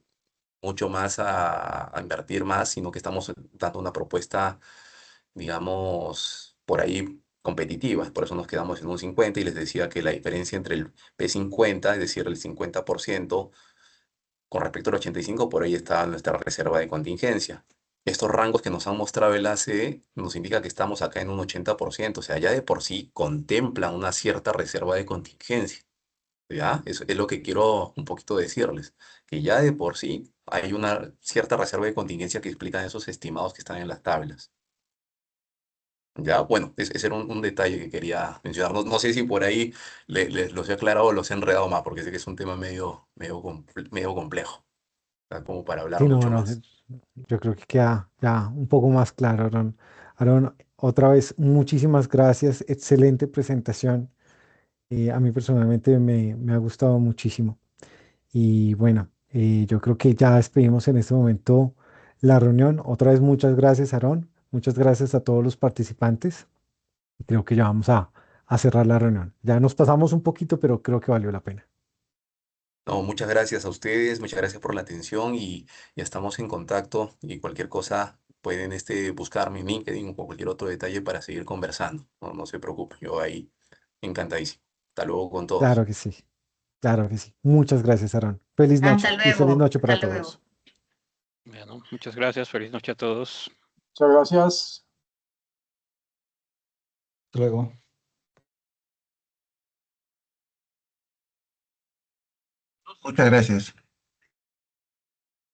mucho más a invertir más, sino que estamos dando una propuesta, digamos, por ahí competitiva. Por eso nos quedamos en un 50% y les decía que la diferencia entre el P50, es decir, el 50%, con respecto al 85, por ahí está nuestra reserva de contingencia. Estos rangos que nos han mostrado el ACE nos indica que estamos acá en un 80%, o sea, ya de por sí contempla una cierta reserva de contingencia. ¿Ya? Eso es lo que quiero un poquito decirles, que ya de por sí hay una cierta reserva de contingencia que explican esos estimados que están en las tablas. Ya, bueno, ese era un detalle que quería mencionar. No, no sé si por ahí los he aclarado o los he enredado más, porque sé que es un tema medio complejo, sea, como para hablar Sí, no, mucho no, más. yo creo que queda ya un poco más claro, Aaron. Aaron, otra vez, muchísimas gracias. Excelente presentación. A mí personalmente me ha gustado muchísimo. Y bueno, yo creo que ya despedimos en este momento la reunión. Otra vez, muchas gracias, Aaron. Muchas gracias a todos los participantes. Creo que ya vamos a cerrar la reunión. Ya nos pasamos un poquito, pero creo que valió la pena. No, muchas gracias a ustedes, muchas gracias por la atención y ya estamos en contacto y cualquier cosa pueden buscarme en LinkedIn o cualquier otro detalle para seguir conversando. No, no se preocupen, yo ahí encantadísimo. Hasta luego con todos. Claro que sí, claro que sí. Muchas gracias, Aaron. Feliz Hasta noche y feliz luego, noche hasta para luego. todos. Bueno, muchas gracias. Feliz noche a todos. Muchas gracias. Hasta luego. Muchas gracias.